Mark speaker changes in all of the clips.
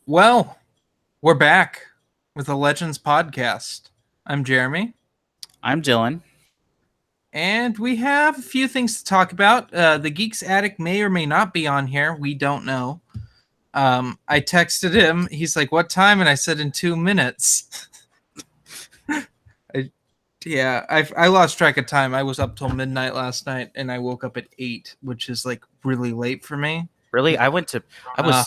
Speaker 1: Well, we're back with the Legends podcast. I'm Jeremy,
Speaker 2: I'm Dylan.
Speaker 1: and we have a few things to talk about. The Geeks Attic may or may not be on here. We don't know. I texted him. He's like, "What time?" And I said, "In 2 minutes." I, I lost track of time. I was up till midnight last night, and I woke up at 8, which is like really late for me.
Speaker 2: Really? I was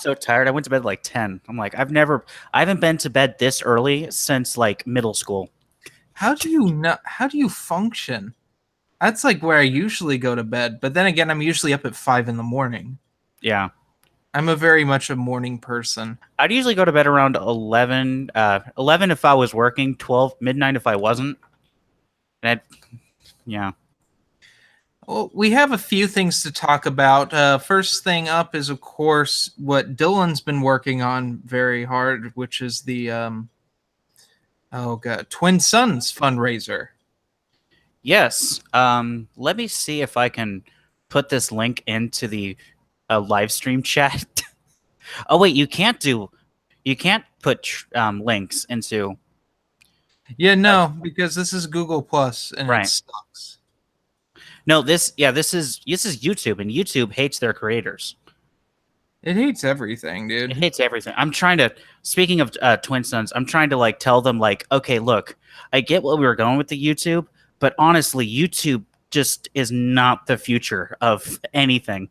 Speaker 2: so tired. I went to bed at like 10. I'm like, I haven't been to bed this early since like middle school.
Speaker 1: How do you not? How do you function? That's like where I usually go to bed. But then again, I'm usually up at 5 in the morning.
Speaker 2: Yeah.
Speaker 1: I'm a very much a morning person.
Speaker 2: I'd usually go to bed around 11, 11 if I was working, 12, midnight if I wasn't. And yeah.
Speaker 1: Well, we have a few things to talk about. First thing up is, of course, what Dylan's been working on very hard, which is the Twin Sons fundraiser.
Speaker 2: Yes. Let me see if I can put this link into the live stream chat. Oh wait, you can't put links into.
Speaker 1: Yeah, no, because this is Google Plus and
Speaker 2: Right.
Speaker 1: it sucks.
Speaker 2: No, this is YouTube, and YouTube hates their creators.
Speaker 1: It hates everything, dude.
Speaker 2: It hates everything. I'm trying to. Speaking of Twin Sons, I'm trying to like tell them like, okay, look, I get what we were going with the YouTube, but honestly, YouTube just is not the future of anything.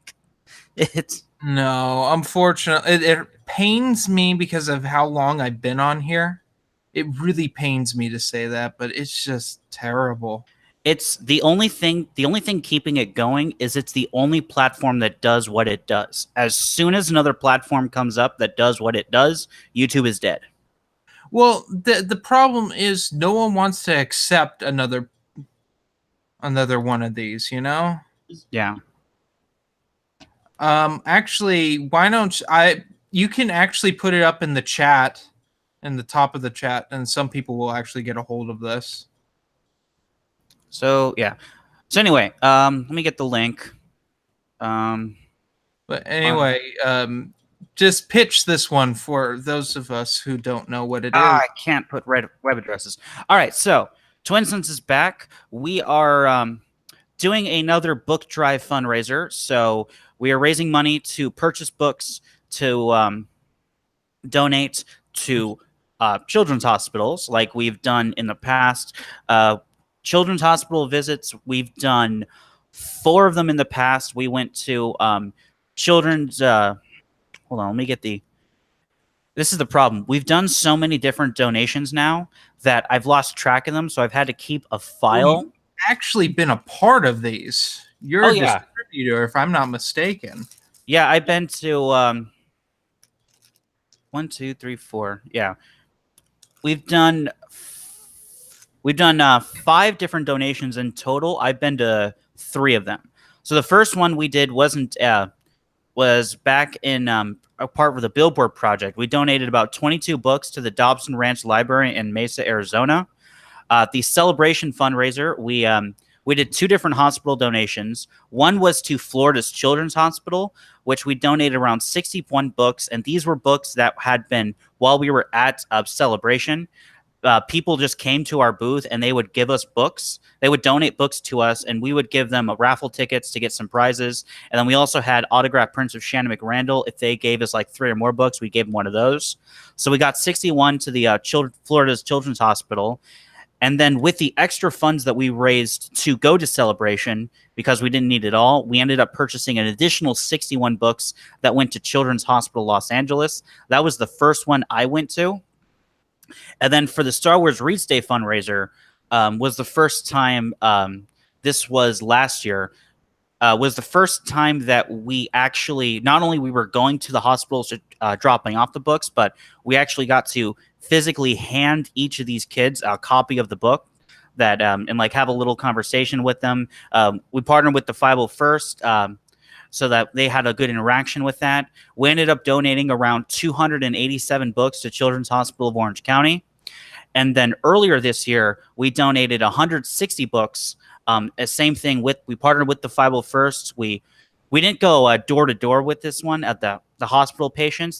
Speaker 2: It's
Speaker 1: No, unfortunately, it pains me because of how long I've been on here. It really pains me to say that, but it's just terrible.
Speaker 2: it's the only thing keeping it going is it's the only platform that does what it does. As soon as another platform comes up that does what it does, YouTube is dead.
Speaker 1: Well, the problem is no one wants to accept another one of these, you know?
Speaker 2: Yeah.
Speaker 1: Actually, why don't you can actually put it up in the chat, in the top of the chat, and some people will actually get a hold of this.
Speaker 2: So yeah. So anyway, let me get the link.
Speaker 1: But anyway, just pitch this one for those of us who don't know what it is.
Speaker 2: I can't put web addresses. All right, so Twin Sons is back. We are doing another book drive fundraiser. So we are raising money to purchase books to donate to children's hospitals, like we've done in the past. Children's hospital visits, we've done 4 of them in the past. We went to children's. Hold on, let me get the. This is the problem. We've done so many different donations now that I've lost track of them, so I've had to keep a file.
Speaker 1: You've actually been a part of these. You're a
Speaker 2: yeah.
Speaker 1: distributor, if I'm not mistaken.
Speaker 2: Yeah, I've been to 1, 2, 3, 4. Yeah, we've done 5 different donations in total. I've been to 3 of them. So the first one we did was back in a part of the Billboard Project. We donated about 22 books to the Dobson Ranch Library in Mesa, Arizona. The Celebration fundraiser, we did 2 different hospital donations. One was to Florida's Children's Hospital, which we donated around 61 books, and these were books that had been, while we were at Celebration, people just came to our booth and they would give us books. They would donate books to us, and we would give them raffle tickets to get some prizes. And then we also had autographed prints of Shannon McRandall. If they gave us like 3 or more books, we gave them one of those. So we got 61 to the Florida's Children's Hospital. And then with the extra funds that we raised to go to Celebration, because we didn't need it all, we ended up purchasing an additional 61 books that went to Children's Hospital Los Angeles. That was the first one I went to. And then for the Star Wars Reads Day fundraiser, was the first time, this was last year, was the first time that we actually, not only we were going to the hospitals dropping off the books, but we actually got to physically hand each of these kids a copy of the book that and like have a little conversation with them. We partnered with the 501st so that they had a good interaction with that. We ended up donating around 287 books to Children's Hospital of Orange County. And then earlier this year, we donated 160 books. Same thing we partnered with the 501st. We didn't go door to door with this one at the hospital patients.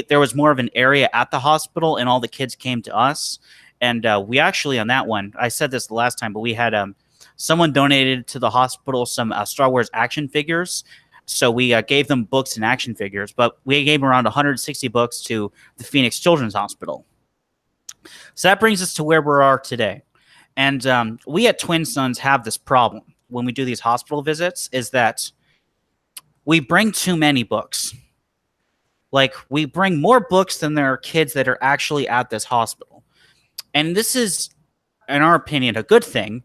Speaker 2: there was more of an area at the hospital, and all the kids came to us. And we actually, on that one, I said this the last time, but we had someone donated to the hospital some Star Wars action figures. So we gave them books and action figures, but we gave around 160 books to the Phoenix Children's Hospital. So that brings us to where we are today. And we at Twin Sons have this problem when we do these hospital visits, is that we bring too many books. Like, we bring more books than there are kids that are actually at this hospital. And this is, in our opinion, a good thing,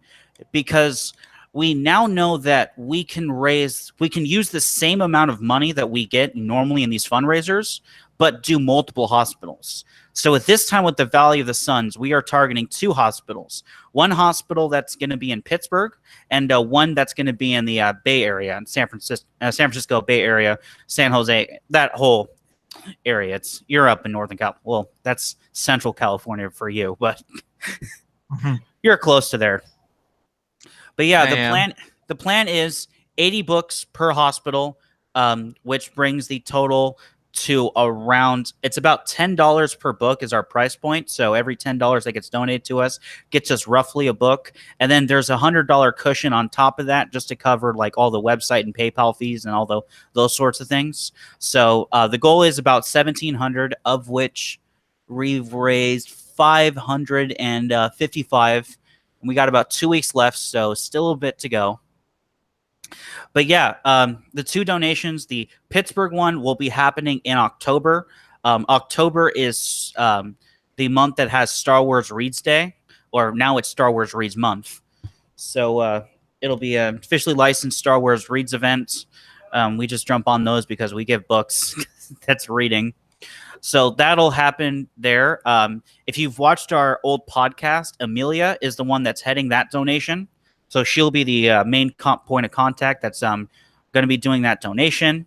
Speaker 2: because we now know that we can use the same amount of money that we get normally in these fundraisers, but do multiple hospitals. So at this time with the Valley of the Suns, we are targeting 2 hospitals. One hospital that's going to be in Pittsburgh, and one that's going to be in the Bay Area, in San Francisco Bay Area, San Jose, that whole area. It's Europe and Northern California. Well, that's Central California for you, but you're close to there. But yeah, the plan is 80 books per hospital, which brings the total to around, it's about $10 per book is our price point. So every $10 that gets donated to us gets us roughly a book. And then there's $100 cushion on top of that just to cover like all the website and PayPal fees and all those sorts of things. So the goal is about 1,700, of which we've raised 555. And we got about 2 weeks left, so still a bit to go. But yeah, the 2 donations, the Pittsburgh one will be happening in October. October is the month that has Star Wars Reads Day, or now it's Star Wars Reads Month. So it'll be an officially licensed Star Wars Reads event. We just jump on those because we give books. That's reading. So that'll happen there. If you've watched our old podcast, Amelia is the one that's heading that donation. So she'll be the main point of contact that's going to be doing that donation.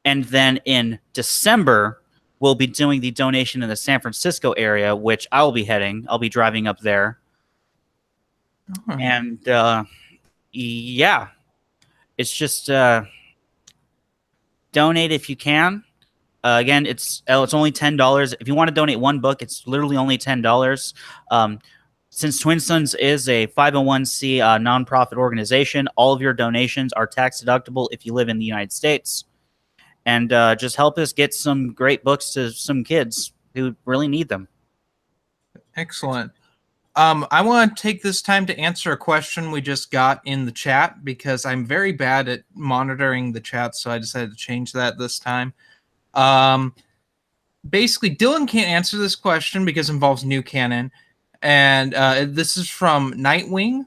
Speaker 2: And then in December, we'll be doing the donation in the San Francisco area, which I'll be heading. I'll be driving up there. Oh. And yeah, it's just donate if you can. Again, it's only $10. If you want to donate 1 book, it's literally only $10. Since Twin Sons is a 501c nonprofit organization, all of your donations are tax deductible if you live in the United States. And just help us get some great books to some kids who really need them.
Speaker 1: Excellent. I want to take this time to answer a question we just got in the chat, because I'm very bad at monitoring the chat, so I decided to change that this time. Basically, Dylan can't answer this question because it involves new canon. And this is from Nightwing.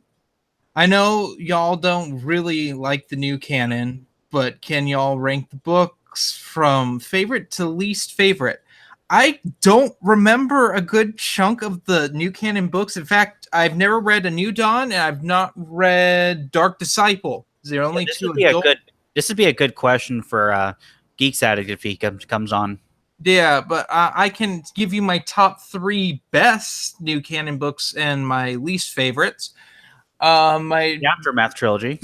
Speaker 1: I know y'all don't really like the new canon, but can y'all rank the books from favorite to least favorite? I don't remember a good chunk of the new canon books. In fact, I've never read A New Dawn, and I've not read Dark Disciple. They're only 2 adult.
Speaker 2: This would be a good question for Geeks Addict if he comes on.
Speaker 1: Yeah, but I can give you my top 3 best new canon books and my least favorites. The
Speaker 2: Aftermath trilogy.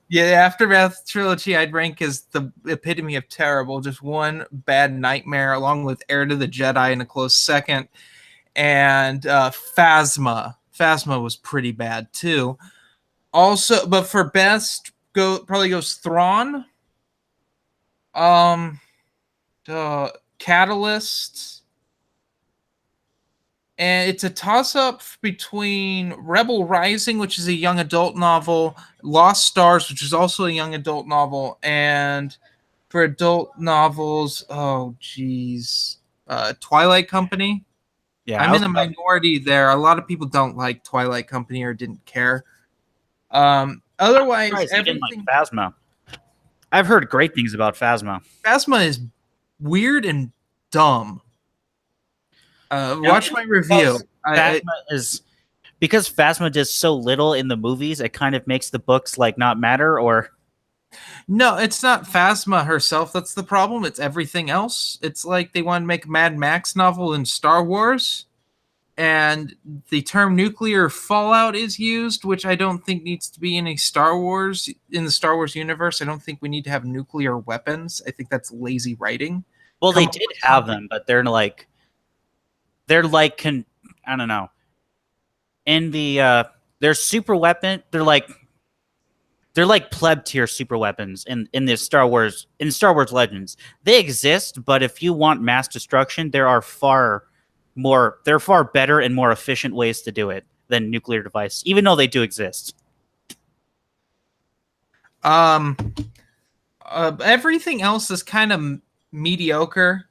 Speaker 1: Yeah, the Aftermath trilogy I'd rank as the epitome of terrible. Just one bad nightmare, along with Heir to the Jedi in a close second. And Phasma. Phasma was pretty bad too. Also, but for best, probably goes Thrawn. Catalyst, and it's a toss-up between Rebel Rising, which is a young adult novel, Lost Stars, which is also a young adult novel, and for adult novels, Twilight Company. Yeah, I'm in the minority there. A lot of people don't like Twilight Company or didn't care. Otherwise, everything.
Speaker 2: Didn't like Phasma. I've heard great things about Phasma.
Speaker 1: Phasma is weird and dumb. Watch my review.
Speaker 2: Because Phasma does so little in the movies, it kind of makes the books like not matter. Or
Speaker 1: no, it's not Phasma herself that's the problem. It's everything else. It's like they want to make a Mad Max novel in Star Wars, and the term nuclear fallout is used, which I don't think needs to be in the Star Wars universe. I don't think we need to have nuclear weapons. I think that's lazy writing.
Speaker 2: Well,
Speaker 1: Come
Speaker 2: they
Speaker 1: up
Speaker 2: did
Speaker 1: with
Speaker 2: have
Speaker 1: something.
Speaker 2: them, but I don't know. In the they're super weapon. They're like pleb tier super weapons in this Star Wars Legends. They exist, but if you want mass destruction, there are far better and more efficient ways to do it than nuclear device, even though they do exist.
Speaker 1: Um, everything else is kind of mediocre.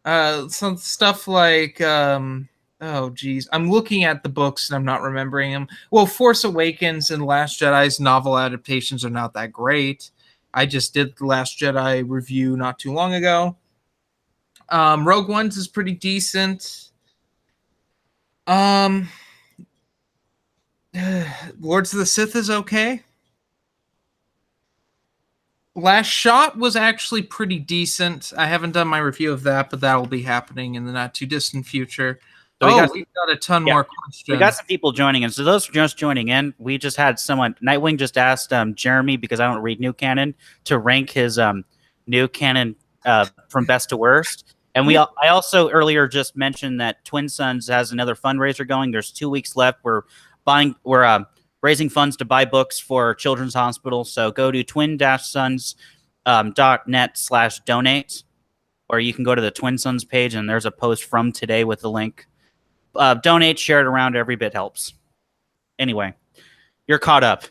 Speaker 1: Some stuff like oh geez, I'm looking at the books and I'm not remembering them. Well, Force Awakens and Last Jedi's novel adaptations are not that great. I just did the Last Jedi review not too long ago. Rogue One's is pretty decent. Um, Lords of the Sith is okay. Last Shot was actually pretty decent. I haven't done my review of that, but that'll be happening in the not too distant future.
Speaker 2: So we got
Speaker 1: We've got a ton
Speaker 2: yeah,
Speaker 1: more
Speaker 2: we got
Speaker 1: questions.
Speaker 2: some people joining in. So those just joining in, we just had someone. Nightwing just asked Jeremy, because I don't read new canon, to rank his new canon from best to worst. And I also earlier just mentioned that Twin Sons has another fundraiser going. There's 2 weeks left. We're raising funds to buy books for Children's Hospital. So go to twin-sons.net/donate, or you can go to the Twin Sons page and there's a post from today with the link. Donate, share it around. Every bit helps. Anyway, you're caught up.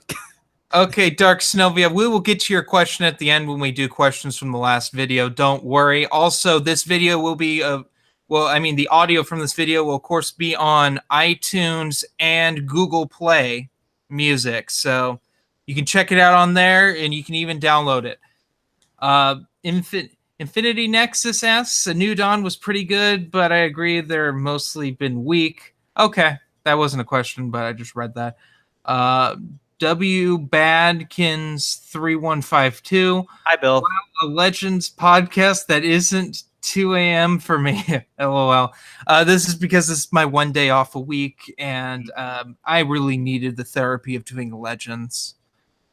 Speaker 1: Okay, Dark Snovia, we will get to your question at the end when we do questions from the last video. Don't worry. Also, this video will be the audio from this video will of course be on iTunes and Google Play Music. So you can check it out on there and you can even download it. Infinity Nexus asks, A New Dawn was pretty good, but I agree they're mostly been weak. Okay, that wasn't a question, but I just read that. W Badkins 3152.
Speaker 2: Hi, Bill.
Speaker 1: Wow, a Legends podcast that isn't 2 a.m. for me. LOL. This is because this is my one day off a week, and I really needed the therapy of doing Legends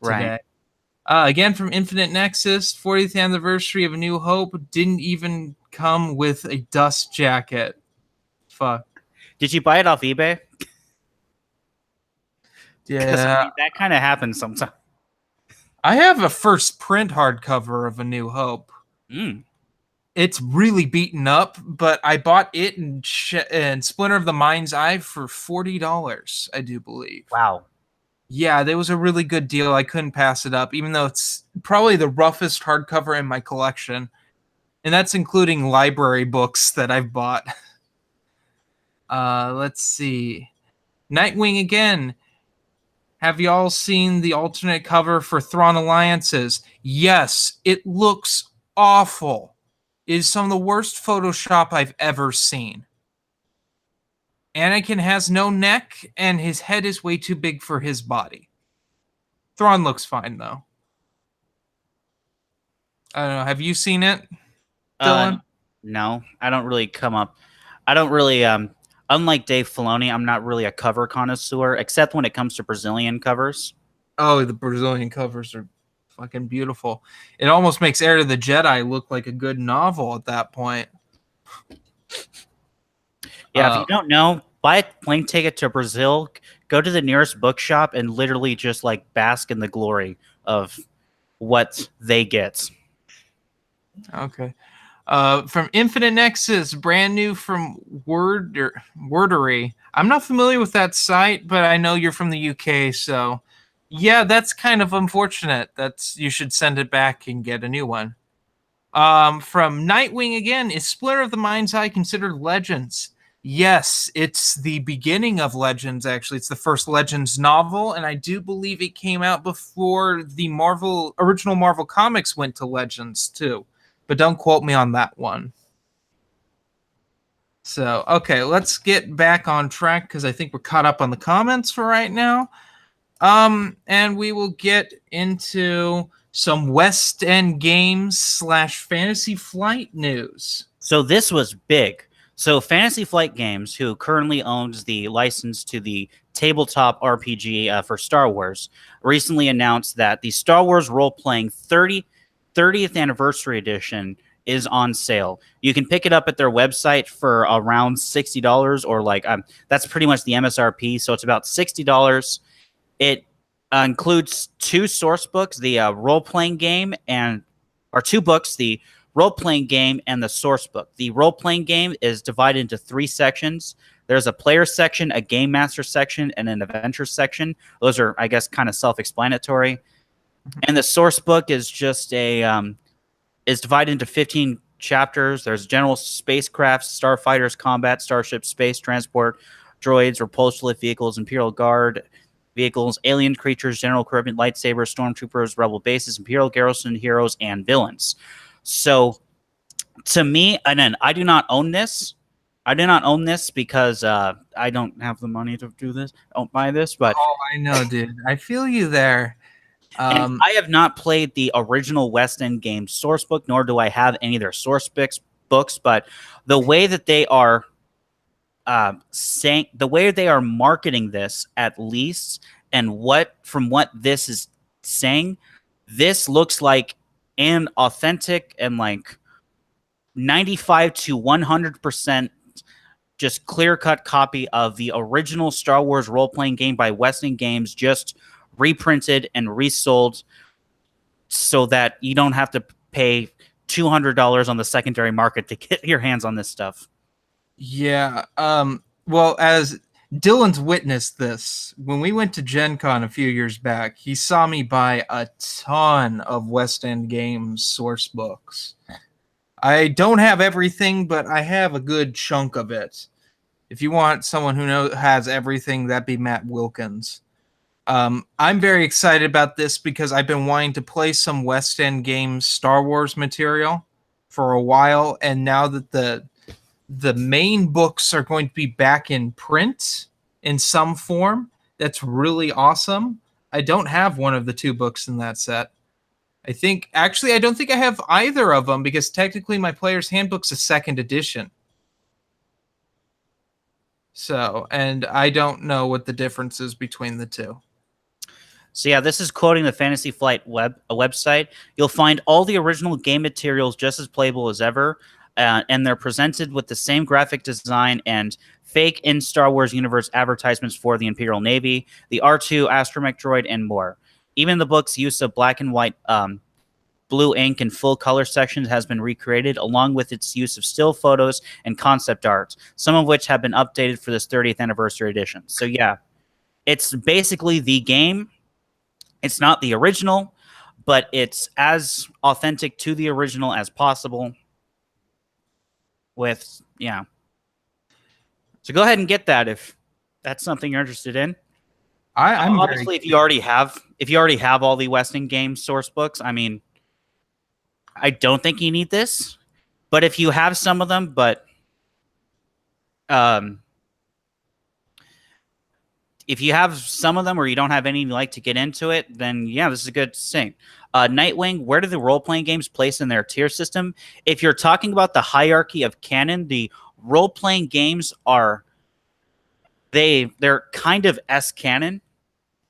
Speaker 1: today.
Speaker 2: Right.
Speaker 1: Again, from Infinite Nexus, 40th anniversary of A New Hope didn't even come with a dust jacket. Fuck.
Speaker 2: Did you buy it off eBay?
Speaker 1: Yeah.
Speaker 2: That kind of happens sometimes.
Speaker 1: I have a first print hardcover of A New Hope. It's really beaten up, but I bought it and Splinter of the Mind's Eye for $40, I do believe.
Speaker 2: Wow.
Speaker 1: Yeah, that was a really good deal. I couldn't pass it up, even though it's probably the roughest hardcover in my collection. And that's including library books that I've bought. Let's see. Nightwing again. Have y'all seen the alternate cover for Thrawn Alliances? Yes, it looks awful. It is some of the worst Photoshop I've ever seen. Anakin has no neck, and his head is way too big for his body. Thrawn looks fine, though. I don't know. Have you seen it, Dylan?
Speaker 2: No, I don't really I don't really, unlike Dave Filoni, I'm not really a cover connoisseur, except when it comes to Brazilian covers.
Speaker 1: Oh, the Brazilian covers are fucking beautiful. It almost makes Heir to the Jedi look like a good novel at that point.
Speaker 2: Yeah, if you don't know, buy a plane ticket to Brazil, go to the nearest bookshop, and literally just like bask in the glory of what they get.
Speaker 1: Okay. From Infinite Nexus, brand new from Wordery. I'm not familiar with that site, but I know you're from the UK, so yeah, that's kind of unfortunate. You should send it back and get a new one. From Nightwing again, is Splinter of the Mind's Eye considered Legends? Yes, it's the beginning of Legends, actually. It's the first Legends novel, and I do believe it came out before the original Marvel Comics went to Legends, too. But don't quote me on that one. So, okay, let's get back on track, because I think we're caught up on the comments for right now. And we will get into some West End Games / Fantasy Flight news.
Speaker 2: So this was big. So Fantasy Flight Games, who currently owns the license to the tabletop RPG for Star Wars, recently announced that the Star Wars role-playing 30th anniversary edition is on sale. You can pick it up at their website for around $60, or like that's pretty much the MSRP. So it's about $60. It includes 2 source books, the role-playing game or 2 books, the role-playing game and the source book. The role-playing game is divided into 3 sections. There's a player section, a game master section, and an adventure section. Those are, I guess, kind of self-explanatory. And the source book is just is divided into 15 chapters. There's general spacecrafts, starfighters, combat, starships, space transport, droids, repulsor vehicles, Imperial Guard vehicles, alien creatures, general equipment, lightsabers, stormtroopers, rebel bases, Imperial garrison, heroes, and villains. So, to me, and then I do not own this. I do not own this because I don't have the money to do this. I don't buy this, but
Speaker 1: Oh, I know, dude. I feel you there.
Speaker 2: and I have not played the original West End Games source book, nor do I have any of their source books. But the way that they are saying, the way they are marketing this, at least, and from what this is saying, this looks like an authentic and like 95 to 100% just clear-cut copy of the original Star Wars role-playing game by West End Games, just reprinted and resold so that you don't have to pay $200 on the secondary market to get your hands on this stuff.
Speaker 1: Yeah. Well, as Dylan's witnessed this, when we went to Gen Con a few years back, he saw me buy a ton of West End Games source books. I don't have everything, but I have a good chunk of it. If you want someone who has everything, that'd be Matt Wilkins. I'm very excited about this because I've been wanting to play some West End Games Star Wars material for a while, and now that the main books are going to be back in print in some form, that's really awesome. I don't have one of the 2 books in that set. I don't think I have either of them because technically my player's handbook's a 2nd edition. So, and I don't know what the difference is between the 2.
Speaker 2: So yeah, this is quoting the Fantasy Flight website. You'll find all the original game materials just as playable as ever, and they're presented with the same graphic design and fake in Star Wars universe advertisements for the Imperial Navy, the R2 astromech droid, and more. Even the book's use of black and white blue ink and full color sections has been recreated, along with its use of still photos and concept art, some of which have been updated for this 30th anniversary edition. So yeah, it's basically the game. It's not the original, but it's as authentic to the original as possible. So go ahead and get that if that's something you're interested in.
Speaker 1: I'm
Speaker 2: obviously if you already have all the West End Games source books, I mean, I don't think you need this. But if you have some of them, but if you have some of them or you don't have any and you like to get into it, then yeah, this is a good thing. Nightwing, where do the role-playing games place in their tier system? If you're talking about the hierarchy of canon, the role-playing games they're kind of S-canon,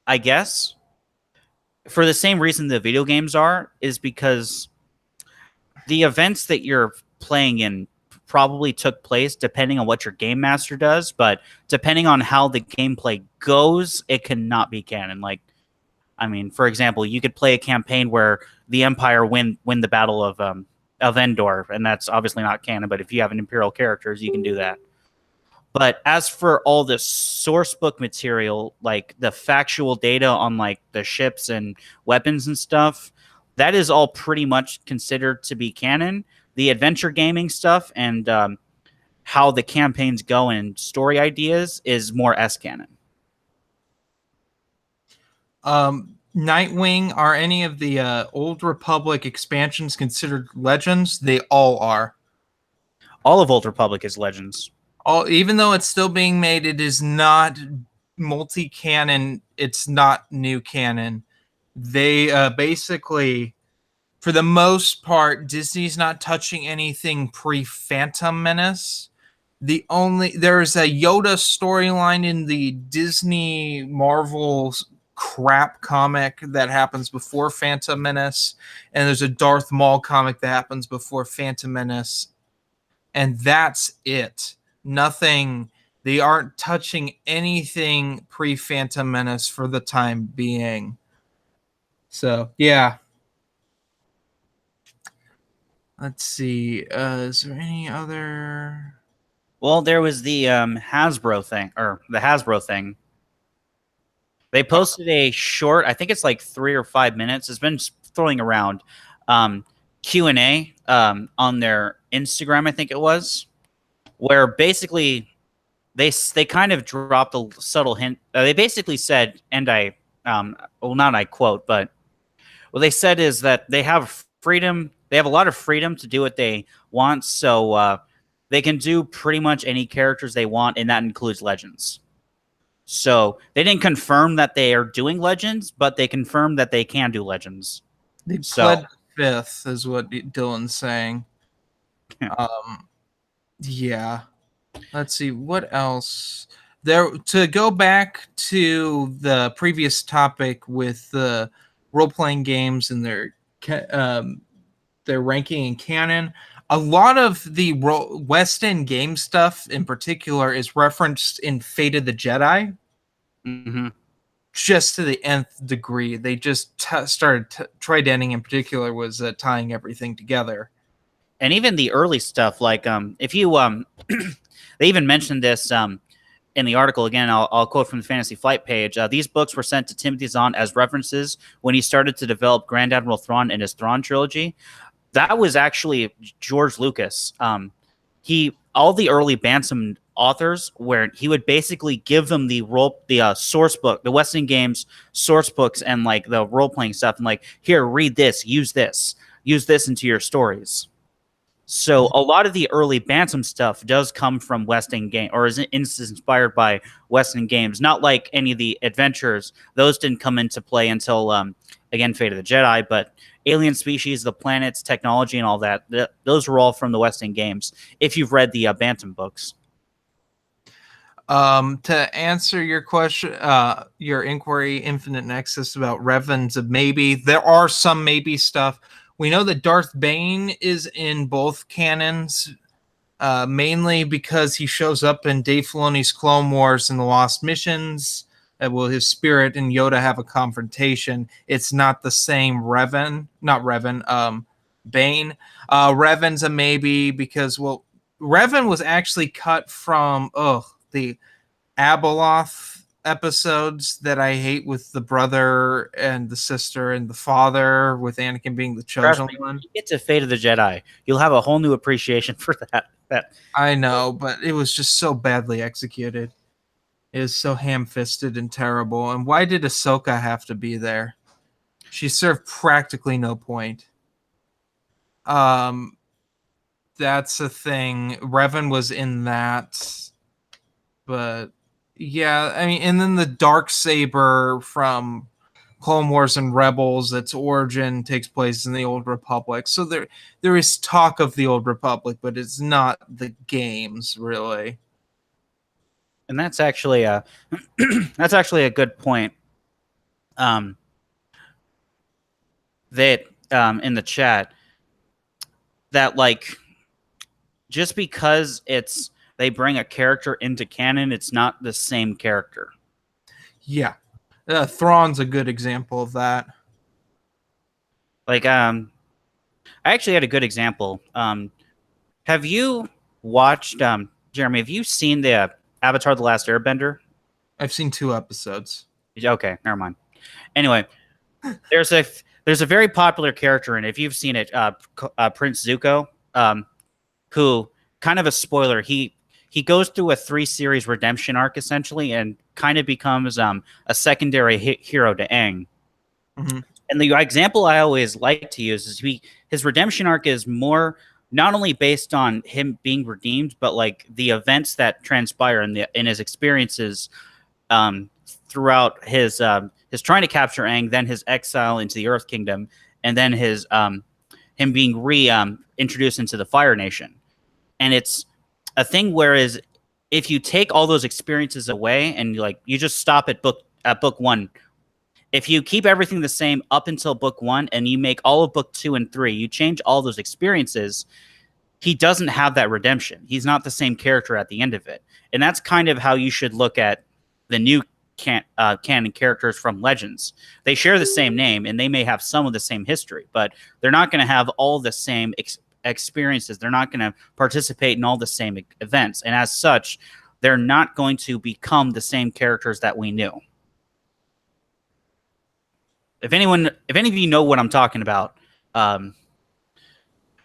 Speaker 2: I guess. For the same reason the video games is because the events that you're playing in probably took place depending on what your game master does, but depending on how the gameplay goes, it cannot be canon. Like, I mean, for example, you could play a campaign where the Empire win the Battle of Endor, and that's obviously not canon, but if you have an Imperial characters, you can do that. But as for all the source book material, like the factual data on like the ships and weapons and stuff, that is all pretty much considered to be canon. The adventure gaming stuff and how the campaigns go and story ideas is more S-canon.
Speaker 1: Nightwing, are any of the Old Republic expansions considered legends? They all are.
Speaker 2: All of Old Republic is legends.
Speaker 1: Even though it's still being made, it is not multi-canon. It's not new canon. They basically, for the most part, Disney's not touching anything pre-Phantom Menace. There's a Yoda storyline in the Disney Marvel crap comic that happens before Phantom Menace, and there's a Darth Maul comic that happens before Phantom Menace, and that's it. Nothing. They aren't touching anything pre Phantom Menace for the time being. So yeah. Let's see. Is there any other?
Speaker 2: Well, there was the Hasbro thing, or the Hasbro thing. They posted a short, I think it's like 3 or 5 minutes. It's been throwing around Q&A on their Instagram, I think it was, where basically they kind of dropped a subtle hint. They basically said, and well, not I quote, but what they said is that they have freedom. They have a lot of freedom to do what they want, so they can do pretty much any characters they want, and that includes Legends. So they didn't confirm that they are doing Legends, but they confirmed that they can do Legends.
Speaker 1: They pled fifth, is what Dylan's saying. Yeah. Let's see what else. There, to go back to the previous topic with the role-playing games and their ranking in canon. A lot of the West End game stuff in particular is referenced in Fate of the Jedi.
Speaker 2: Mm-hmm.
Speaker 1: Just to the nth degree. They just started, Trident in particular was tying everything together.
Speaker 2: And even the early stuff, like if you, they even mentioned this in the article. Again, I'll quote from the Fantasy Flight page. These books were sent to Timothy Zahn as references when he started to develop Grand Admiral Thrawn in his Thrawn trilogy. That was actually George Lucas. All the early Bantam authors, where he would basically give them the source book, the West End Games source books, and like the role playing stuff, and like, here, read this, use this into your stories. So a lot of the early Bantam stuff does come from West End Game, or is inspired by West End Games. Not like any of the adventures; those didn't come into play until again, Fate of the Jedi, but alien species, the planets, technology, and all that, those were all from the West End Games, if you've read the Bantam books.
Speaker 1: To answer your question, your inquiry, Infinite Nexus, about Revan's a maybe, there are some maybe stuff. We know that Darth Bane is in both canons, mainly because he shows up in Dave Filoni's Clone Wars and the Lost Missions. Will his spirit and Yoda have a confrontation? It's not the same Bane. Revan's a maybe because, well, Revan was actually cut from the Abeloth episodes that I hate, with the brother and the sister and the father, with Anakin being the chosen one.
Speaker 2: You get to Fate of the Jedi, you'll have a whole new appreciation for that.
Speaker 1: I know, but it was just so badly executed. It is so ham-fisted and terrible. And why did Ahsoka have to be there? She served practically no point. That's a thing. Revan was in that. But yeah, I mean, and then the Darksaber from Clone Wars and Rebels, its origin takes place in the Old Republic. So there is talk of the Old Republic, but it's not the games, really.
Speaker 2: And that's actually a good point. That in the chat, that like, just because they bring a character into canon, it's not the same character.
Speaker 1: Yeah, Thrawn's a good example of that.
Speaker 2: Like, I actually had a good example. Have you watched, Jeremy? Have you seen the Avatar: The Last Airbender?
Speaker 1: I've seen 2 episodes.
Speaker 2: Okay, never mind. Anyway, there's a very popular character, and if you've seen it, Prince Zuko, who, kind of a spoiler, he goes through a 3-series redemption arc essentially, and kind of becomes a secondary hero to Aang.
Speaker 1: Mm-hmm.
Speaker 2: And the example I always like to use is his redemption arc is more not only based on him being redeemed, but like the events that transpire in his experiences throughout his trying to capture Aang, then his exile into the Earth Kingdom, and then his him being introduced into the Fire Nation. And it's a thing whereas if you take all those experiences away and you just stop at book 1, If you keep everything the same up until book 1 and you make all of book 2 and 3, you change all those experiences, he doesn't have that redemption. He's not the same character at the end of it. And that's kind of how you should look at the new canon characters from Legends. They share the same name and they may have some of the same history, but they're not going to have all the same experiences. They're not going to participate in all the same events. And as such, they're not going to become the same characters that we knew. If any of you know what I'm talking about,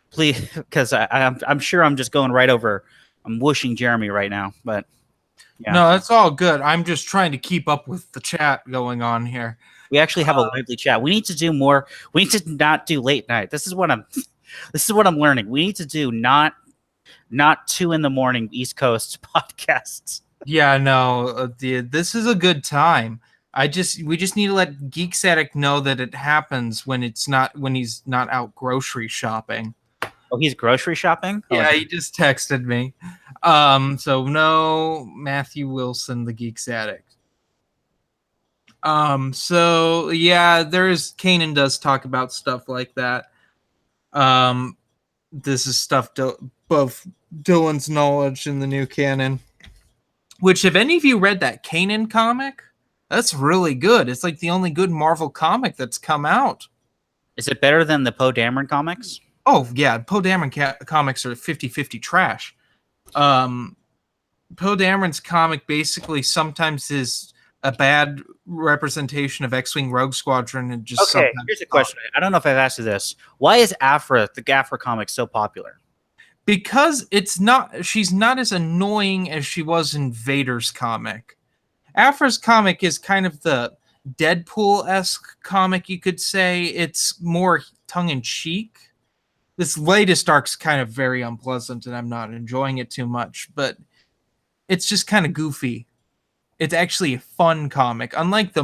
Speaker 2: please, because I'm sure I'm just going right over. I'm whooshing Jeremy right now, but yeah.
Speaker 1: No, that's all good. I'm just trying to keep up with the chat going on here.
Speaker 2: We actually have a lively chat. We need to do more. We need to not do late night. This is what I'm learning. We need to do not 2 a.m. East Coast podcasts.
Speaker 1: Yeah, no, this is a good time. We just need to let Geeks Addict know that it happens when he's not out grocery shopping.
Speaker 2: Oh, he's grocery shopping?
Speaker 1: Yeah, he just texted me. So no Matthew Wilson, the Geeks Addict. So yeah, Kanan does talk about stuff like that. This is stuff above Dylan's knowledge in the new canon. Which, if any of you read that Kanan comic, that's really good. It's like the only good Marvel comic that's come out.
Speaker 2: Is it better than the Poe Dameron comics?
Speaker 1: Oh, yeah. Poe Dameron comics are 50-50 trash. Poe Dameron's comic basically sometimes is a bad representation of X-Wing Rogue Squadron. And just
Speaker 2: okay, here's a question. I don't know if I've asked you this. Why is the Aphra comic so popular?
Speaker 1: Because she's not as annoying as she was in Vader's comic. Aphra's comic is kind of the Deadpool-esque comic, you could say. It's more tongue-in-cheek. This latest arc's kind of very unpleasant, and I'm not enjoying it too much, but it's just kind of goofy. It's actually a fun comic. Unlike the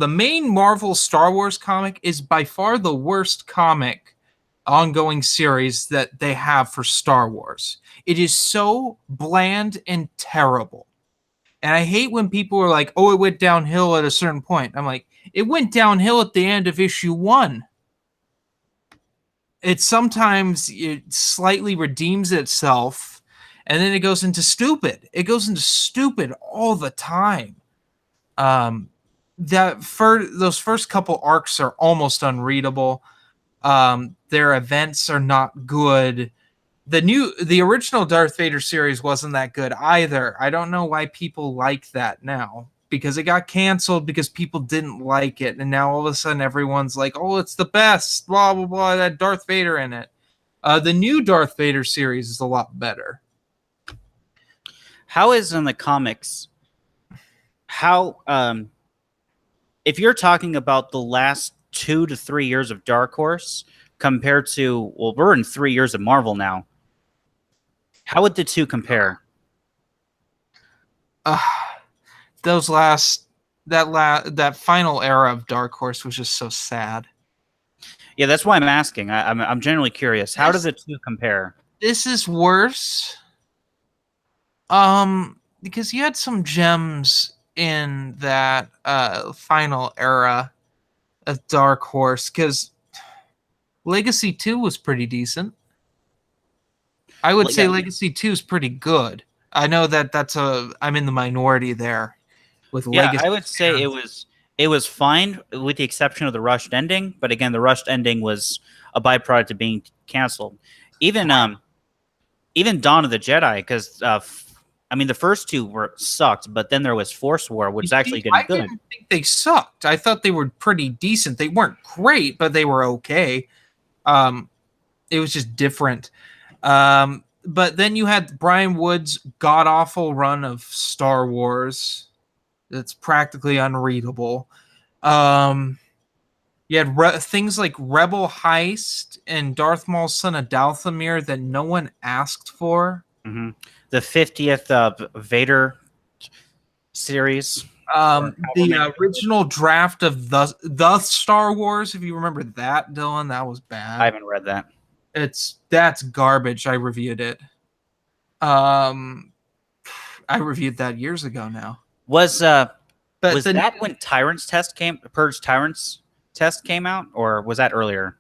Speaker 1: main Marvel Star Wars comic is by far the worst comic ongoing series that they have for Star Wars. It is so bland and terrible. And I hate when people are like, oh, it went downhill at a certain point. I'm like, it went downhill at the end of issue 1. It slightly redeems itself, and then it goes into stupid. It goes into stupid all the time. Those first couple arcs are almost unreadable. Their events are not good. The original Darth Vader series wasn't that good either. I don't know why people like that now, because it got canceled because people didn't like it, and now all of a sudden everyone's like, oh, it's the best, blah blah blah, that Darth Vader in it. The new Darth Vader series is a lot better.
Speaker 2: How is in the comics, if you're talking about the last 2 to 3 years of Dark Horse compared to, well, we're in 3 years of Marvel now, how would the two compare?
Speaker 1: That final era of Dark Horse was just so sad.
Speaker 2: Yeah, that's why I'm asking. I'm generally curious. How do the two compare?
Speaker 1: This is worse. Because you had some gems in that final era of Dark Horse, because Legacy 2 was pretty decent. I would say Legacy 2 is pretty good. I know I'm in the minority there with Legacy.
Speaker 2: I would say it was fine with the exception of the rushed ending, but again, the rushed ending was a byproduct of being canceled. Even Dawn of the Jedi, because the first two sucked, but then there was Force War, which is actually getting good. I didn't
Speaker 1: think they sucked. I thought they were pretty decent. They weren't great, but they were okay. It was just different. But then you had Brian Wood's god-awful run of Star Wars that's practically unreadable. You had things like Rebel Heist and Darth Maul's Son of Dathomir that no one asked for.
Speaker 2: Mm-hmm. The 50th Vader series.
Speaker 1: The original draft of the Star Wars, if you remember that, Dylan, that was bad.
Speaker 2: I haven't read that.
Speaker 1: That's garbage. I reviewed it. I reviewed that years ago now.
Speaker 2: Was
Speaker 1: But
Speaker 2: Was that when Purge Tyrants test came out, or was that earlier?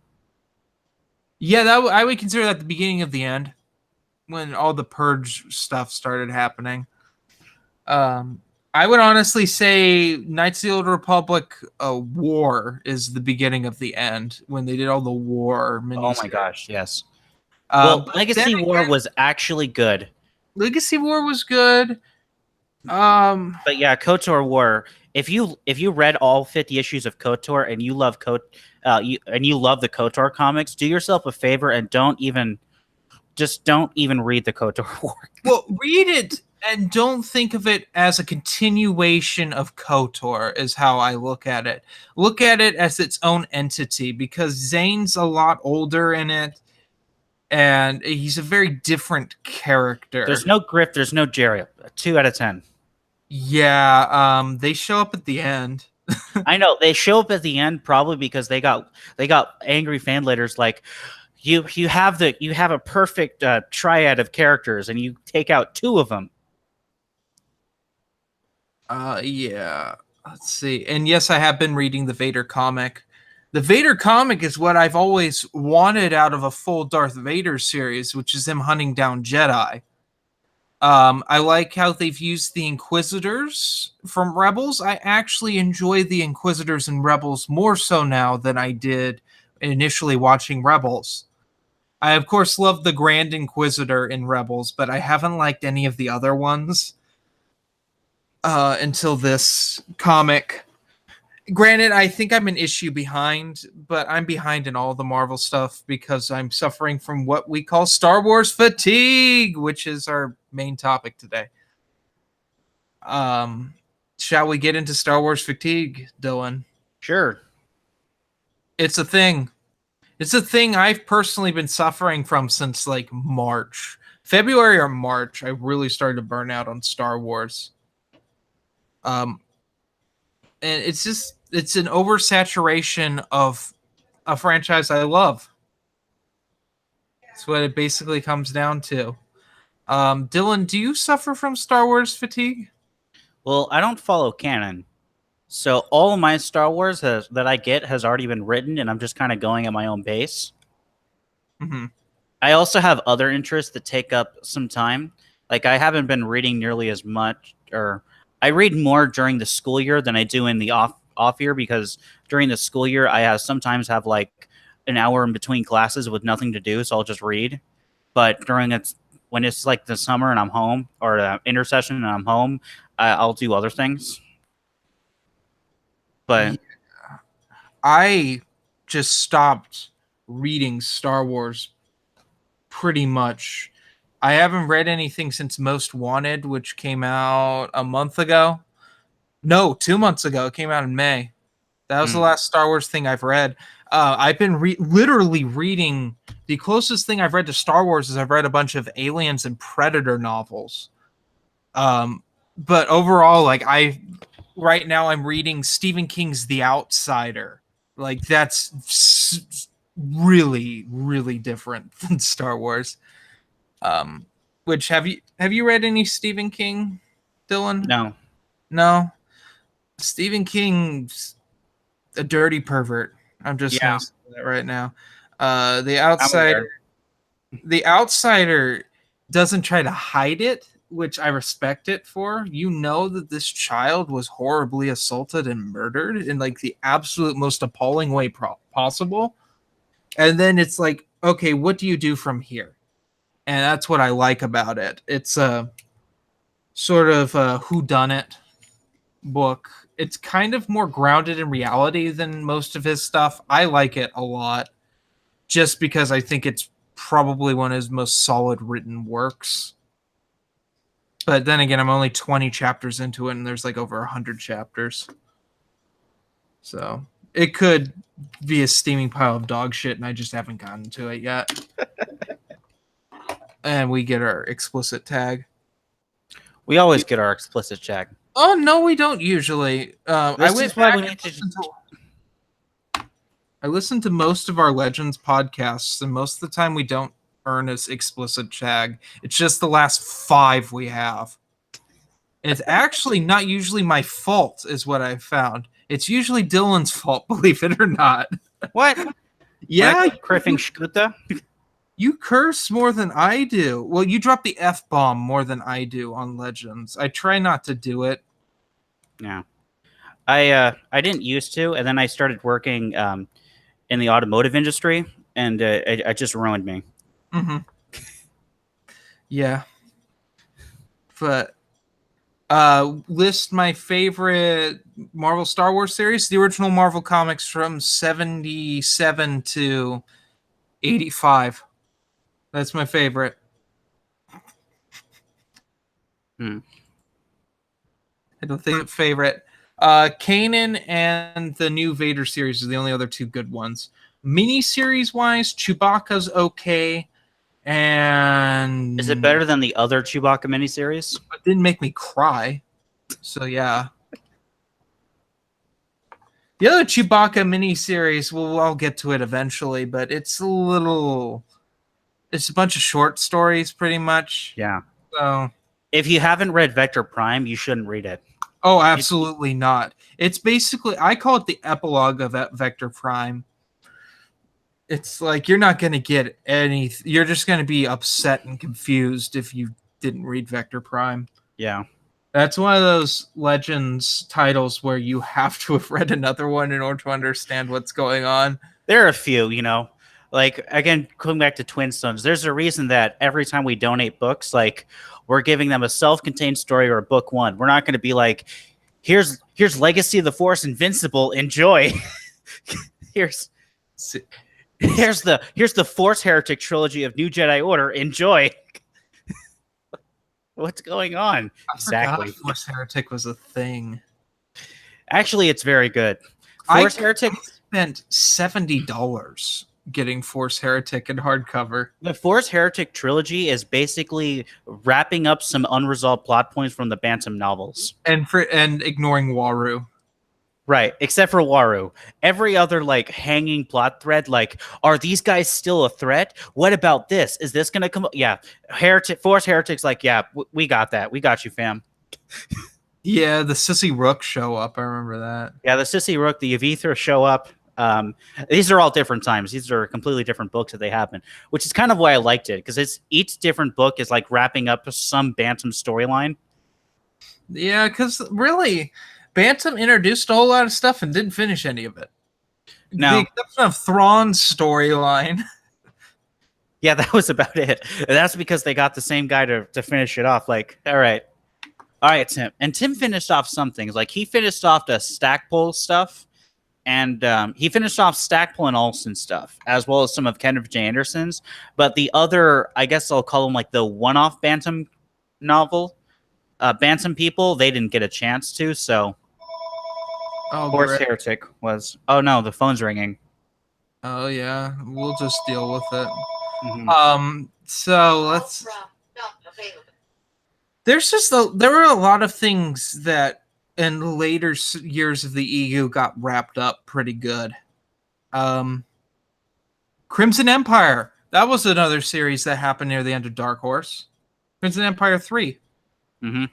Speaker 1: Yeah, I would consider that the beginning of the end, when all the purge stuff started happening. I would honestly say Knights of the Old Republic War is the beginning of the end, when they did all the war
Speaker 2: Oh
Speaker 1: miniseries.
Speaker 2: my gosh, yes. Well,
Speaker 1: But
Speaker 2: Legacy
Speaker 1: then
Speaker 2: War
Speaker 1: again,
Speaker 2: was actually good.
Speaker 1: Legacy War was good. Um,
Speaker 2: But yeah, KOTOR War. If you read all 50 issues of KOTOR and you love you love the KOTOR comics, do yourself a favor and don't even read the KOTOR War.
Speaker 1: well, read it and don't think of it as a continuation of KOTOR, is how I look at it. Look at it as its own entity, because Zane's a lot older in it, and he's a very different character.
Speaker 2: There's no Griff, there's no Jerry. 2 out of 10.
Speaker 1: Yeah, they show up at the end.
Speaker 2: I know they show up at the end probably because they got angry fan letters like you have a perfect triad of characters and you take out 2 of them.
Speaker 1: Yeah. Let's see. And yes, I have been reading the Vader comic. The Vader comic is what I've always wanted out of a full Darth Vader series, which is him hunting down Jedi. I like how they've used the Inquisitors from Rebels. I actually enjoy the Inquisitors in Rebels more so now than I did initially watching Rebels. I, of course, love the Grand Inquisitor in Rebels, but I haven't liked any of the other ones until this comic. Granted, I think I'm an issue behind, but I'm behind in all the Marvel stuff because I'm suffering from what we call Star Wars fatigue, which is our main topic today. Shall we get into Star Wars fatigue, Dylan?
Speaker 2: Sure.
Speaker 1: It's a thing. It's a thing I've personally been suffering from since like March. February or March, I really started to burn out on Star Wars. And it's an oversaturation of a franchise I love. That's what it basically comes down to. Dylan, do you suffer from Star Wars fatigue?
Speaker 2: Well, I don't follow canon. So all of my Star Wars that I get has already been written and I'm just kind of going at my own pace.
Speaker 1: Mm-hmm.
Speaker 2: I also have other interests that take up some time. Like I haven't been reading nearly as much, or I read more during the school year than I do in the off year, because during the school year I sometimes have like an hour in between classes with nothing to do, so I'll just read. But when it's like the summer and I'm home, or the intersession and I'm home, I'll do other things. But
Speaker 1: I just stopped reading Star Wars pretty much. I haven't read anything since Most Wanted, which came out a month ago. No, 2 months ago. It came out in May. That was the last Star Wars thing I've read. I've been literally reading. The closest thing I've read to Star Wars is I've read a bunch of Aliens and Predator novels. But overall, like right now I'm reading Stephen King's The Outsider. Like that's really, really different than Star Wars. Which have you read any Stephen King, Dylan? No. Stephen King's a dirty pervert. I'm just gonna say that right now. The Outsider doesn't try to hide it, which I respect it for. You know that this child was horribly assaulted and murdered in like the absolute most appalling way possible. And then it's like, okay, what do you do from here? And that's what I like about it. It's a sort of a whodunit book. It's kind of more grounded in reality than most of his stuff. I like it a lot just because I think it's probably one of his most solid written works. But then again, I'm only 20 chapters into it, and there's like over 100 chapters. So it could be a steaming pile of dog shit, and I just haven't gotten to it yet. And we get our explicit tag.
Speaker 2: We always get our explicit tag.
Speaker 1: Oh, no, we don't usually. I listened to most of our Legends podcasts, and most of the time we don't earn an explicit tag. It's just the last 5 we have. It's actually not usually my fault, is what I've found. It's usually Dylan's fault, believe it or not.
Speaker 2: What?
Speaker 1: Yeah,
Speaker 2: Criffing Shkuta?
Speaker 1: you curse more than I do. Well, you drop the F-bomb more than I do on Legends. I try not to do it.
Speaker 2: Yeah. I didn't used to, and then I started working in the automotive industry, and it just ruined me.
Speaker 1: Mm-hmm. Yeah. But list my favorite Marvel Star Wars series, the original Marvel comics from 77 to 85. That's my favorite.
Speaker 2: Hmm.
Speaker 1: I don't think favorite. Kanan and the new Vader series are the only other two good ones. Mini series wise, Chewbacca's okay. And
Speaker 2: Is it better than the other Chewbacca miniseries?
Speaker 1: It didn't make me cry. So yeah. The other Chewbacca miniseries, well, I'll get to it eventually, but it's a bunch of short stories pretty much.
Speaker 2: Yeah.
Speaker 1: So
Speaker 2: If you haven't read Vector Prime, you shouldn't read it.
Speaker 1: oh, absolutely not. It's basically, I call it the epilogue of Vector Prime. It's like you're not going to get any, you're just going to be upset and confused if you didn't read Vector Prime.
Speaker 2: Yeah.
Speaker 1: That's one of those Legends titles where you have to have read another one in order to understand what's going on.
Speaker 2: There are a few, like, again, going back to Twin Stones, there's a reason that every time we donate books, like, we're giving them a self-contained story or a book one. We're not going to be like, here's Legacy of the Force Invincible, enjoy. here's the Force Heretic trilogy of New Jedi Order, enjoy. What's going on?
Speaker 1: Exactly. Force Heretic was a thing.
Speaker 2: Actually, it's very good. Force Heretic
Speaker 1: spent $70 getting Force Heretic in hardcover.
Speaker 2: The Force Heretic trilogy is basically wrapping up some unresolved plot points from the Bantam novels.
Speaker 1: And ignoring Waru.
Speaker 2: Right, except for Waru. Every other hanging plot thread, are these guys still a threat? What about this? Is this gonna come? Yeah, Force Heretic's yeah, we got that. We got you, fam.
Speaker 1: Yeah, the Sissy Rook show up. I remember that.
Speaker 2: Yeah, the Sissy Rook, the Yavithra show up. These are all different times. These are completely different books that they happen, which is kind of why I liked it, because each different book is wrapping up some Bantam storyline.
Speaker 1: Yeah, because really, Bantam introduced a whole lot of stuff and didn't finish any of it.
Speaker 2: No.
Speaker 1: The exception of Thrawn's storyline.
Speaker 2: Yeah, that was about it. And that's because they got the same guy to finish it off. All right, Tim. And Tim finished off some things. He finished off the Stackpole stuff, and he finished off Stackpole and Olsen stuff, as well as some of Kenneth J. Anderson's. But the other, I guess I'll call them the one-off Bantam novel, Bantam people, they didn't get a chance to, so... Force Heretic was... Oh, no, the phone's ringing.
Speaker 1: Oh, yeah. We'll just deal with it.
Speaker 2: Mm-hmm.
Speaker 1: So let's... There were a lot of things that in later years of the EU got wrapped up pretty good. Crimson Empire. That was another series that happened near the end of Dark Horse. Crimson Empire 3.
Speaker 2: Mm-hmm.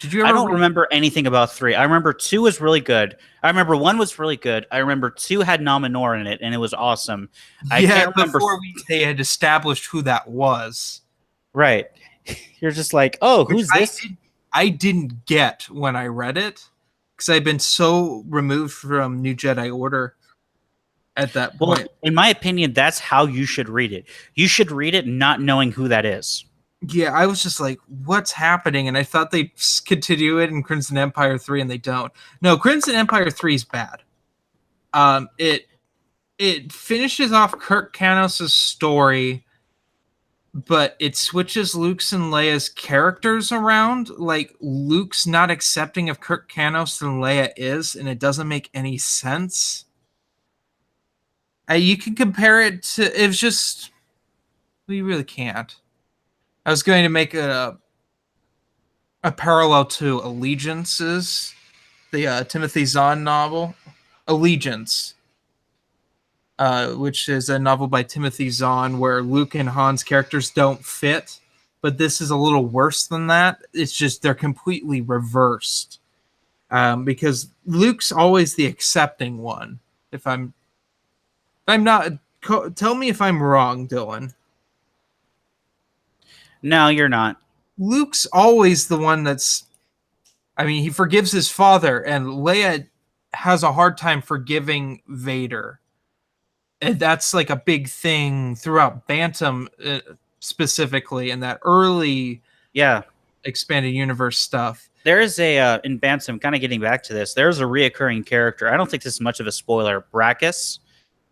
Speaker 1: Did you ever
Speaker 2: I don't remember anything about 3. I remember 2 was really good. I remember 1 was really good. I remember 2 had Nominor in it, and it was awesome. I can't remember
Speaker 1: they had established who that was.
Speaker 2: Right. You're just oh, who's this?
Speaker 1: I didn't get when I read it, because I've been so removed from New Jedi Order at that point.
Speaker 2: Well, in my opinion, that's how you should read it. You should read it not knowing who that is.
Speaker 1: Yeah, I was just what's happening? And I thought they'd continue it in Crimson Empire 3, and they don't. No, Crimson Empire 3 is bad. It finishes off Kirk Canos' story, but it switches Luke's and Leia's characters around. Luke's not accepting of Kirk Canos than Leia is, and it doesn't make any sense. You can compare it to... It's just... We really can't. I was going to make a parallel to Allegiances, the Timothy Zahn novel, Allegiance, which is a novel by Timothy Zahn where Luke and Han's characters don't fit, but this is a little worse than that. It's just they're completely reversed. Because Luke's always the accepting one. If I'm not, tell me if I'm wrong, Dylan.
Speaker 2: No, you're not.
Speaker 1: Luke's always the one that's, I mean, he forgives his father, and Leia has a hard time forgiving Vader. And that's like a big thing throughout Bantam, specifically, in that early expanded universe stuff.
Speaker 2: There is a, in Bantam, kind of getting back to this, there's a reoccurring character. I don't think this is much of a spoiler. Brachus,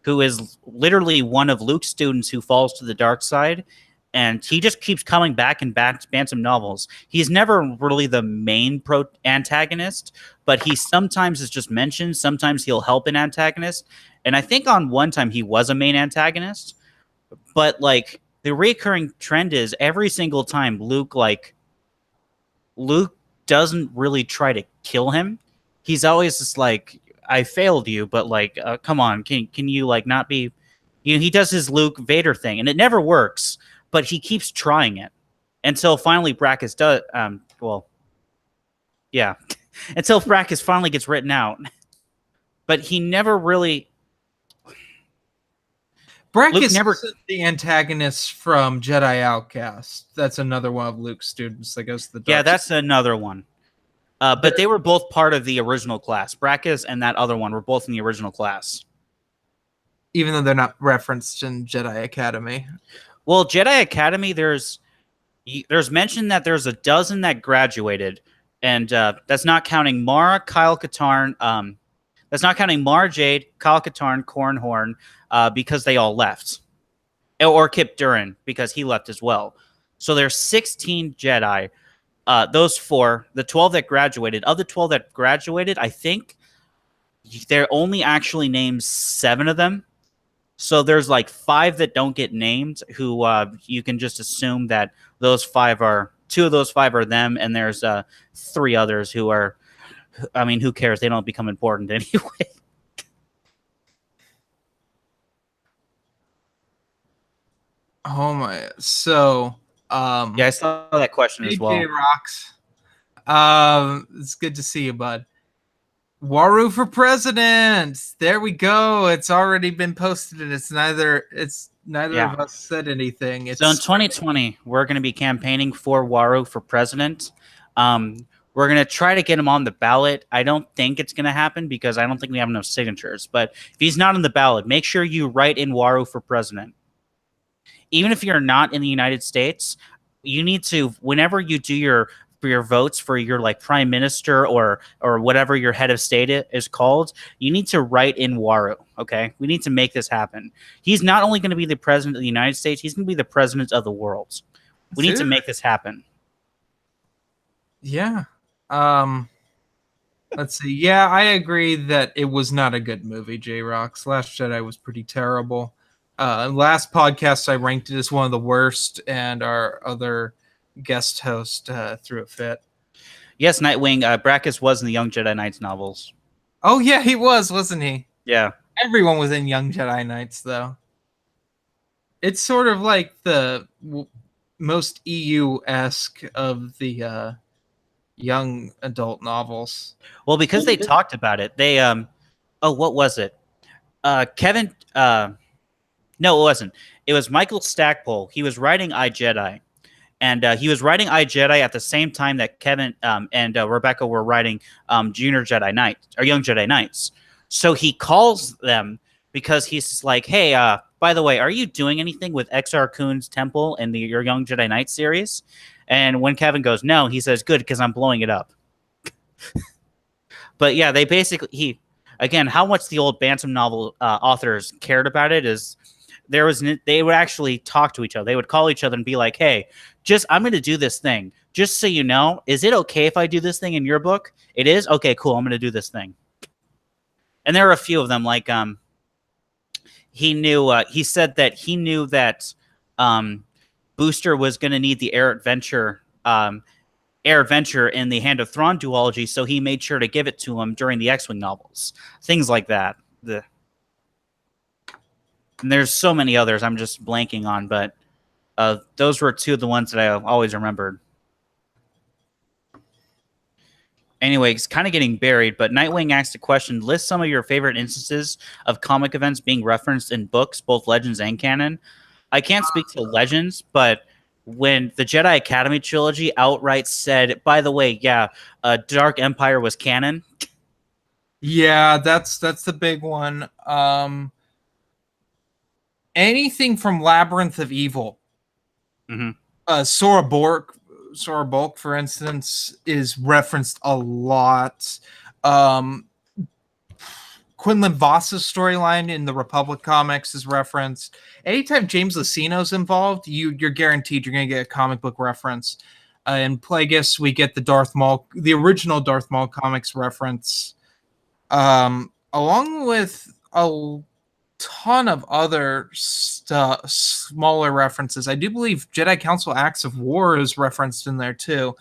Speaker 2: who is literally one of Luke's students who falls to the dark side. And he just keeps coming back in Bantam novels. He's never really the main antagonist, but he sometimes is just mentioned. Sometimes he'll help an antagonist. And I think on one time he was a main antagonist. But like the recurring trend is every single time Luke doesn't really try to kill him. He's always just like, I failed you, but like, come on, can you like not be? You know, he does his Luke Vader thing, and it never works. But he keeps trying it until finally Brachus does. Until Brachus finally gets written out. But he never really.
Speaker 1: Brachus isn't the antagonist from Jedi Outcast. That's another one of Luke's students that goes to the dark side.
Speaker 2: That's another one. But they were both part of the original class. Brachus and that other one were both in the original class.
Speaker 1: Even though they're not referenced in Jedi Academy.
Speaker 2: Well, Jedi Academy, there's mention that there's a dozen that graduated, and that's not counting Mara, Kyle Katarn. That's not counting Mara Jade, Kyle Katarn, Corran Horn, because they all left, or Kip Duran because he left as well. So there's 16 Jedi. Those 4, the 12 that graduated. Of the 12 that graduated, I think they're only actually named 7 of them. So there's like 5 that don't get named, who you can just assume that those 5 are 2 of those 5 are them, and there's 3 others who are. I mean, who cares? They don't become important anyway.
Speaker 1: Oh my! So
Speaker 2: I saw that question as well.
Speaker 1: Rocks. It's good to see you, bud. Waru for president. There we go. It's already been posted, and it's neither of us said anything.
Speaker 2: So in 2020, we're going to be campaigning for Waru for president. We're going to try to get him on the ballot. I don't think it's going to happen because I don't think we have enough signatures. But if he's not on the ballot, make sure you write in Waru for president. Even if you're not in the United States, you need to, whenever you do your votes for your like prime minister or whatever your head of state is called, you need to write in Waru. Okay, we need to make this happen. He's not only going to be the president of the United States, he's going to be the president of the world. We need to make this happen.
Speaker 1: Yeah. Let's see. Yeah, I agree that it was not a good movie, J-Rocks. Last Jedi was pretty terrible. Last podcast, I ranked it as one of the worst, and our other guest host threw a fit.
Speaker 2: Yes, Nightwing. Brachus was in the Young Jedi Knights novels.
Speaker 1: Oh, yeah, he was, wasn't he?
Speaker 2: Yeah.
Speaker 1: Everyone was in Young Jedi Knights, though. It's sort of like the most EU-esque of the young adult novels.
Speaker 2: Well, because they talked about it. They, what was it? Kevin, no, it wasn't. It was Michael Stackpole. He was writing iJedi. And he was writing iJedi at the same time that Kevin and Rebecca were writing Junior Jedi Knights or Young Jedi Knights. So he calls them because he's like, "Hey, by the way, are you doing anything with Exar Kun's temple in your Young Jedi Knights series?" And when Kevin goes, "No," he says, "Good, because I'm blowing it up." But yeah, they basically again, how much the old Bantam novel authors cared about it is they would actually talk to each other. They would call each other and be like, "Hey, I'm going to do this thing. Just so you know, is it okay if I do this thing in your book? It is? Okay, cool. I'm going to do this thing." And there are a few of them. Like, he said that he knew that Booster was going to need the Air Adventure in the Hand of Thrawn duology, so he made sure to give it to him during the X-Wing novels. Things like that. And there's so many others I'm just blanking on, but Those were two of the ones that I always remembered. Anyway, it's kind of getting buried, but Nightwing asked a question: list some of your favorite instances of comic events being referenced in books, both Legends and canon. I can't speak to Legends, but when the Jedi Academy trilogy outright said, by the way, yeah, Dark Empire was canon.
Speaker 1: Yeah, that's the big one. Anything from Labyrinth of Evil. Sora Bulk, for instance, is referenced a lot. Quinlan Voss's storyline in the Republic comics is referenced. Anytime James Luceno's involved, you're guaranteed you're going to get a comic book reference. In Plagueis, we get the original Darth Maul comics reference, along with a ton of other smaller references. I do believe Jedi Council Acts of War is referenced in there too.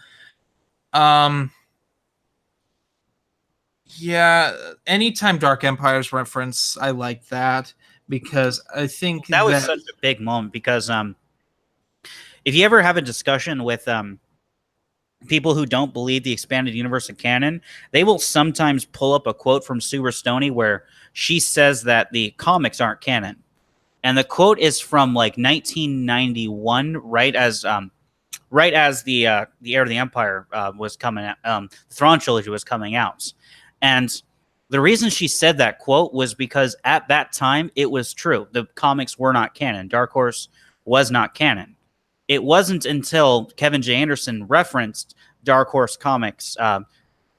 Speaker 1: Yeah, anytime Dark Empire's reference, I like that because I think
Speaker 2: that was such a big moment. Because if you ever have a discussion with people who don't believe the expanded universe is canon, they will sometimes pull up a quote from Sue Stoney where she says that the comics aren't canon, and the quote is from like 1991, right as the Heir to the Empire was coming out, the Thrawn trilogy was coming out. And the reason she said that quote was because at that time, it was true. The comics were not canon. Dark Horse was not canon. It wasn't until Kevin J. Anderson referenced Dark Horse comics,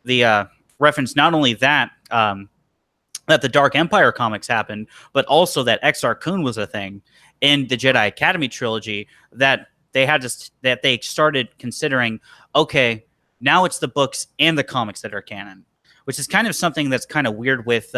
Speaker 2: the reference not only that that the Dark Empire comics happened, but also that Exar Kun was a thing in the Jedi Academy trilogy, that they started considering, okay, now it's the books and the comics that are canon. Which is kind of something that's kind of weird with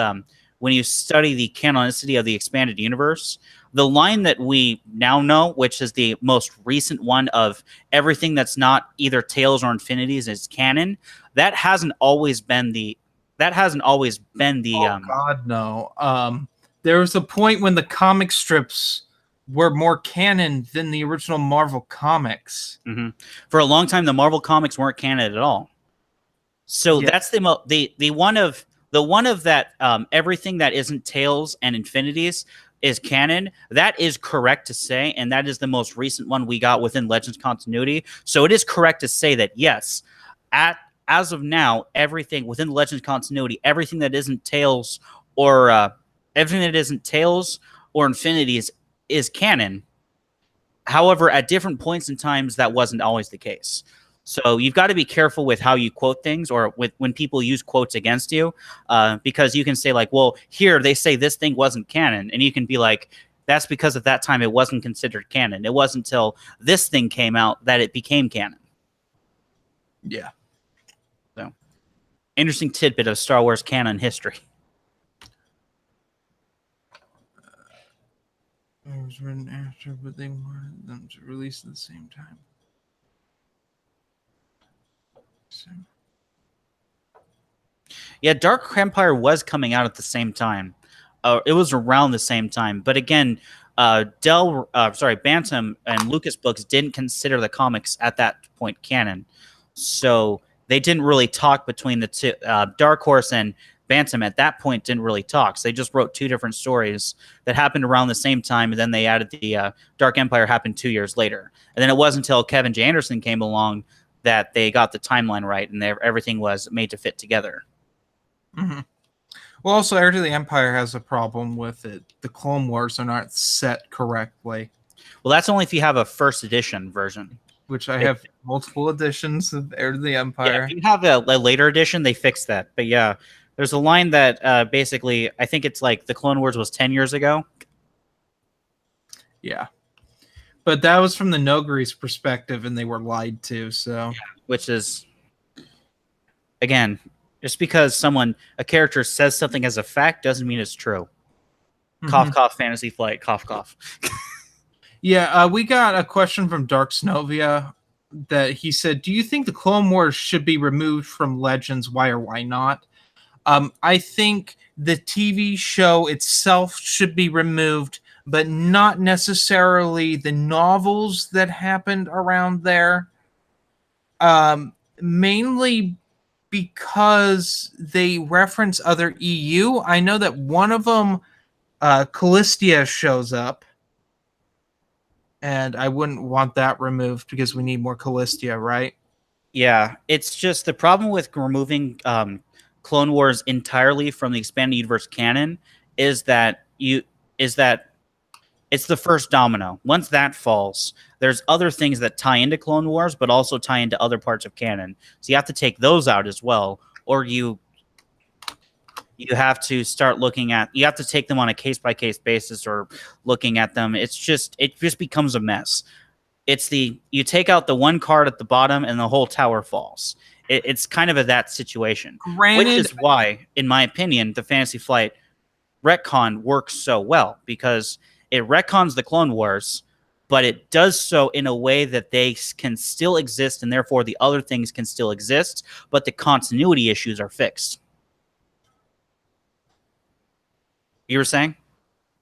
Speaker 2: when you study the canonicity of the expanded universe. The line that we now know, which is the most recent one of everything that's not either Tales or Infinities is canon, that hasn't always been the. Oh
Speaker 1: God, no. There was a point when the comic strips were more canon than the original Marvel comics.
Speaker 2: Mm-hmm. For a long time, the Marvel comics weren't canon at all. So yeah. That's the one of that everything that isn't Tales and Infinities is canon. That is correct to say, and that is the most recent one we got within Legends continuity. So it is correct to say that yes, as of now, everything within Legends continuity, everything that isn't Tales or Infinities is canon. However, at different points in times, that wasn't always the case. So you've got to be careful with how you quote things, or when people use quotes against you, because you can say like, well, here they say this thing wasn't canon. And you can be like, that's because at that time it wasn't considered canon. It wasn't until this thing came out that it became canon.
Speaker 1: Yeah.
Speaker 2: So interesting tidbit of Star Wars canon history.
Speaker 1: It was written after, but they wanted them to release at the same time.
Speaker 2: Yeah, Dark Empire was coming out at the same time. It was around the same time. But again, Bantam and Lucas Books didn't consider the comics at that point canon. So they didn't really talk between the two. Dark Horse and Bantam at that point didn't really talk. So they just wrote two different stories that happened around the same time. And then they added the Dark Empire happened 2 years later. And then it wasn't until Kevin J. Anderson came along that they got the timeline right and everything was made to fit together.
Speaker 1: Mm-hmm. Well, also, Heir to the Empire has a problem with it. The Clone Wars are not set correctly.
Speaker 2: Well, that's only if you have a first edition version.
Speaker 1: Which I have multiple editions of Heir to the Empire.
Speaker 2: Yeah, if you have a later edition, they fixed that. But yeah, there's a line that basically, I think it's like the Clone Wars was 10 years ago.
Speaker 1: Yeah. But that was from the Nogary's perspective, and they were lied to. So,
Speaker 2: which is, again, just because a character says something as a fact doesn't mean it's true. Mm-hmm. Cough, cough, Fantasy Flight, cough, cough.
Speaker 1: Yeah, we got a question from Dark Snovia that he said, do you think the Clone Wars should be removed from Legends? Why or why not? I think the TV show itself should be removed, but not necessarily the novels that happened around there. Mainly because they reference other EU. I know that one of them, Callistia, shows up, and I wouldn't want that removed because we need more Callistia, right?
Speaker 2: Yeah, it's just the problem with removing Clone Wars entirely from the expanded universe canon is that it's the first domino. Once that falls, there's other things that tie into Clone Wars, but also tie into other parts of canon. So you have to take those out as well, or you have to start looking at you have to take them on a case by case basis or looking at them. It just becomes a mess. It's you take out the one card at the bottom and the whole tower falls. It's kind of that situation,
Speaker 1: Granted,
Speaker 2: which is why, in my opinion, the Fantasy Flight retcon works so well because it retcons the Clone Wars, but it does so in a way that they can still exist and therefore the other things can still exist, but the continuity issues are fixed. You were saying?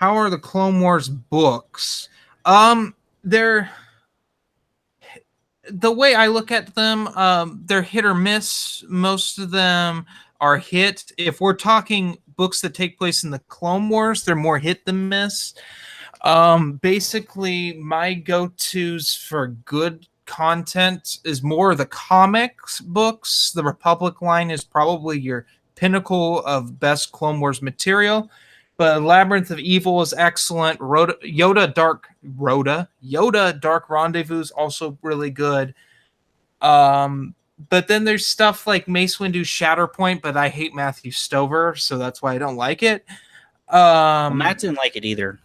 Speaker 1: how are the Clone Wars books? They're the way I look at them, they're hit or miss. Most of them are hit. If we're talking books that take place in the Clone Wars, they're more hit than miss. Basically, my go-tos for good content is more the comics books. The Republic line is probably your pinnacle of best Clone Wars material. But Labyrinth of Evil is excellent. Yoda Dark Rendezvous is also really good. But then there's stuff like Mace Windu Shatterpoint, but I hate Matthew Stover, so that's why I don't like it.
Speaker 2: Well, Matt didn't like it either.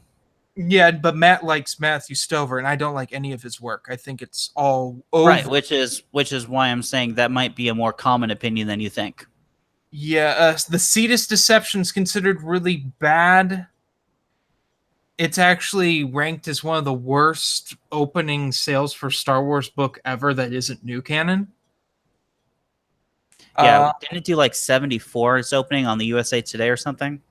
Speaker 1: Yeah, but Matt likes Matthew Stover, and I don't like any of his work. I think it's all over.
Speaker 2: Right, which is why I'm saying that might be a more common opinion than you think.
Speaker 1: Yeah, the Cetus Deception is considered really bad. It's actually ranked as one of the worst opening sales for Star Wars book ever that isn't new canon.
Speaker 2: Yeah, didn't it do like 74 its opening on the USA Today or something?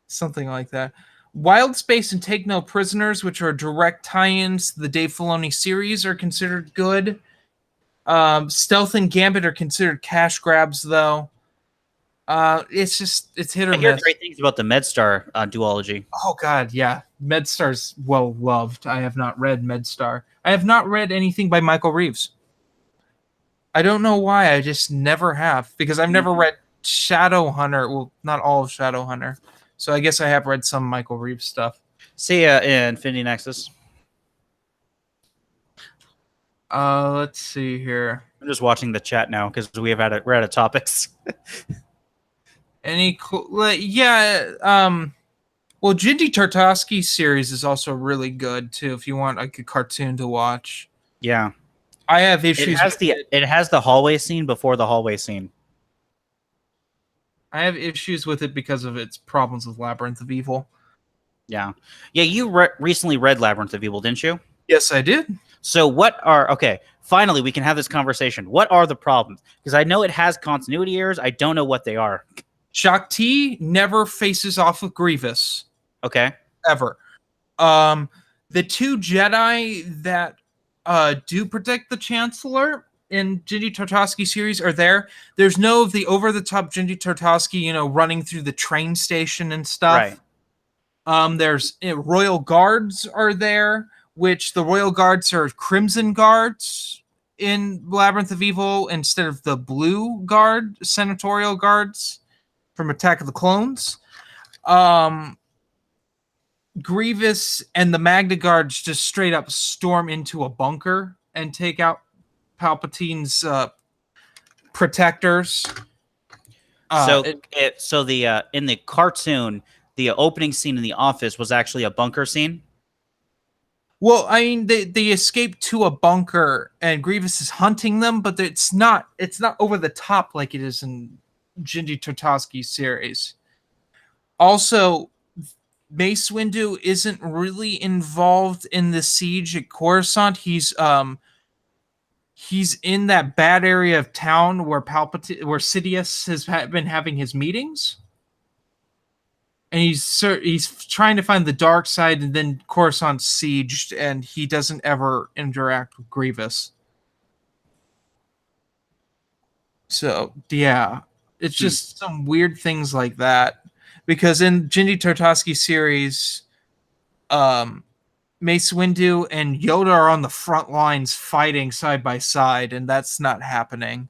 Speaker 1: Something like that. Wild Space and Take No Prisoners, which are direct tie-ins to the Dave Filoni series, are considered good. Stealth and Gambit are considered cash grabs, though. It's hit or miss.
Speaker 2: I hear great things about the MedStar duology.
Speaker 1: Oh God, yeah, MedStar's well loved. I have not read MedStar. I have not read anything by Michael Reeves. I don't know why. I just never have because I've never read Shadowhunter. Well, not all of Shadowhunter. So I guess I have read some Michael Reeves stuff.
Speaker 2: See ya in Infinity Nexus.
Speaker 1: Let's see here.
Speaker 2: I'm just watching the chat now because we're out of topics.
Speaker 1: Any cool? Yeah. Well, Genndy Tartakovsky's series is also really good too. If you want like a cartoon to watch.
Speaker 2: Yeah.
Speaker 1: I have issues.
Speaker 2: It has the hallway scene before the hallway scene.
Speaker 1: I have issues with it because of its problems with Labyrinth of Evil.
Speaker 2: Yeah. Yeah, you recently read Labyrinth of Evil, didn't you?
Speaker 1: Yes, I did.
Speaker 2: So finally we can have this conversation. What are the problems? Because I know it has continuity errors. I don't know what they are.
Speaker 1: Shaak Ti never faces off with Grievous.
Speaker 2: Okay.
Speaker 1: Ever. The two Jedi that do protect the Chancellor in Genndy Tartakovsky series are there. There's no of the over-the-top Genndy Tartakovsky, running through the train station and stuff.
Speaker 2: Right.
Speaker 1: There's Royal Guards are there, which the Royal Guards are Crimson Guards in Labyrinth of Evil instead of the Blue Guard, Senatorial Guards from Attack of the Clones. Grievous and the Magna Guards just straight up storm into a bunker and take out Palpatine's protectors.
Speaker 2: So the in the cartoon, the opening scene in the office was actually a bunker scene.
Speaker 1: Well, I mean, they escape to a bunker, and Grievous is hunting them, but it's not over the top like it is in Genndy Tartakovsky's series. Also, Mace Windu isn't really involved in the siege at Coruscant. He's in that bad area of town where Sidious has been having his meetings. and he's trying to find the dark side, and then Coruscant's sieged, and he doesn't ever interact with Grievous. So yeah, it's just some weird things like that. Because in Genndy Tartakovsky's series, Mace Windu and Yoda are on the front lines fighting side by side, and that's not happening.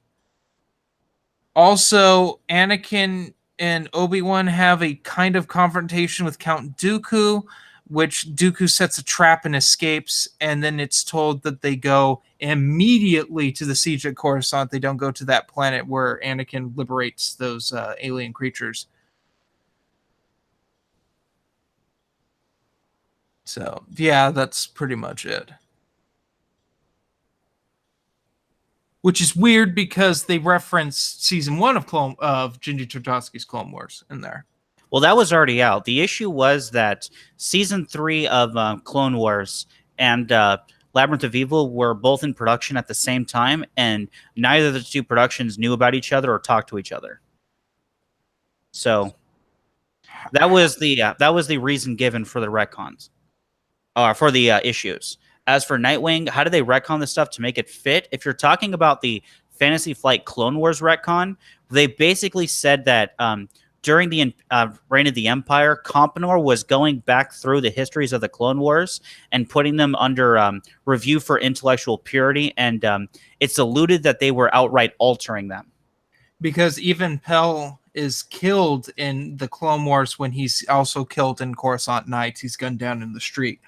Speaker 1: Also, Anakin and Obi-Wan have a kind of confrontation with Count Dooku, which Dooku sets a trap and escapes, and then it's told that they go immediately to the siege at Coruscant. They don't go to that planet where Anakin liberates those alien creatures. So, yeah, that's pretty much it. Which is weird because they reference season 1 of Genndy Tartakovsky's Clone Wars in there.
Speaker 2: Well, that was already out. The issue was that season 3 of Clone Wars and Labyrinth of Evil were both in production at the same time, and neither of the two productions knew about each other or talked to each other. So that was the reason given for the retcons, for the issues. As for Nightwing, how do they retcon this stuff to make it fit? If you're talking about the Fantasy Flight Clone Wars retcon, they basically said that during the reign of the Empire, Compnor was going back through the histories of the Clone Wars and putting them under review for intellectual purity, and it's alluded that they were outright altering them.
Speaker 1: Because even Pell is killed in the Clone Wars when he's also killed in Coruscant Nights. He's gunned down in the street.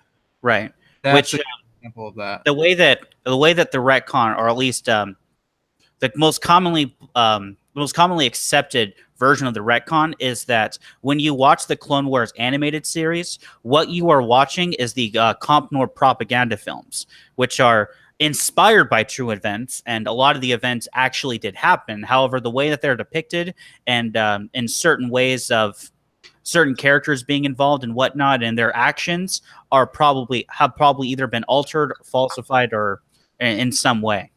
Speaker 2: Right.
Speaker 1: That's an example of that.
Speaker 2: The way that the retcon, or at least the most commonly accepted version of the retcon, is that when you watch the Clone Wars animated series, what you are watching is the Compnor propaganda films, which are inspired by true events, and a lot of the events actually did happen. However, the way that they're depicted, and in certain ways of certain characters being involved and whatnot, and their actions have probably either been altered, falsified, or in some way.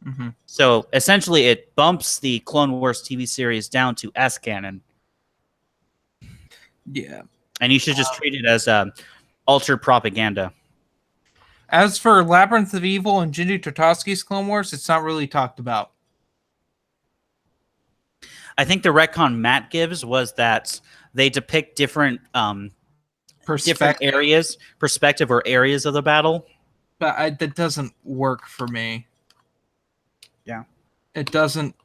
Speaker 1: Mm-hmm.
Speaker 2: So essentially, it bumps the Clone Wars TV series down to S canon.
Speaker 1: Yeah,
Speaker 2: and you should just treat it as altered propaganda.
Speaker 1: As for Labyrinth of Evil and Genndy Tartakovsky's Clone Wars, it's not really talked about.
Speaker 2: I think the retcon Matt gives was that they depict different perspective or areas of the battle.
Speaker 1: But that doesn't work for me.
Speaker 2: Yeah.
Speaker 1: It doesn't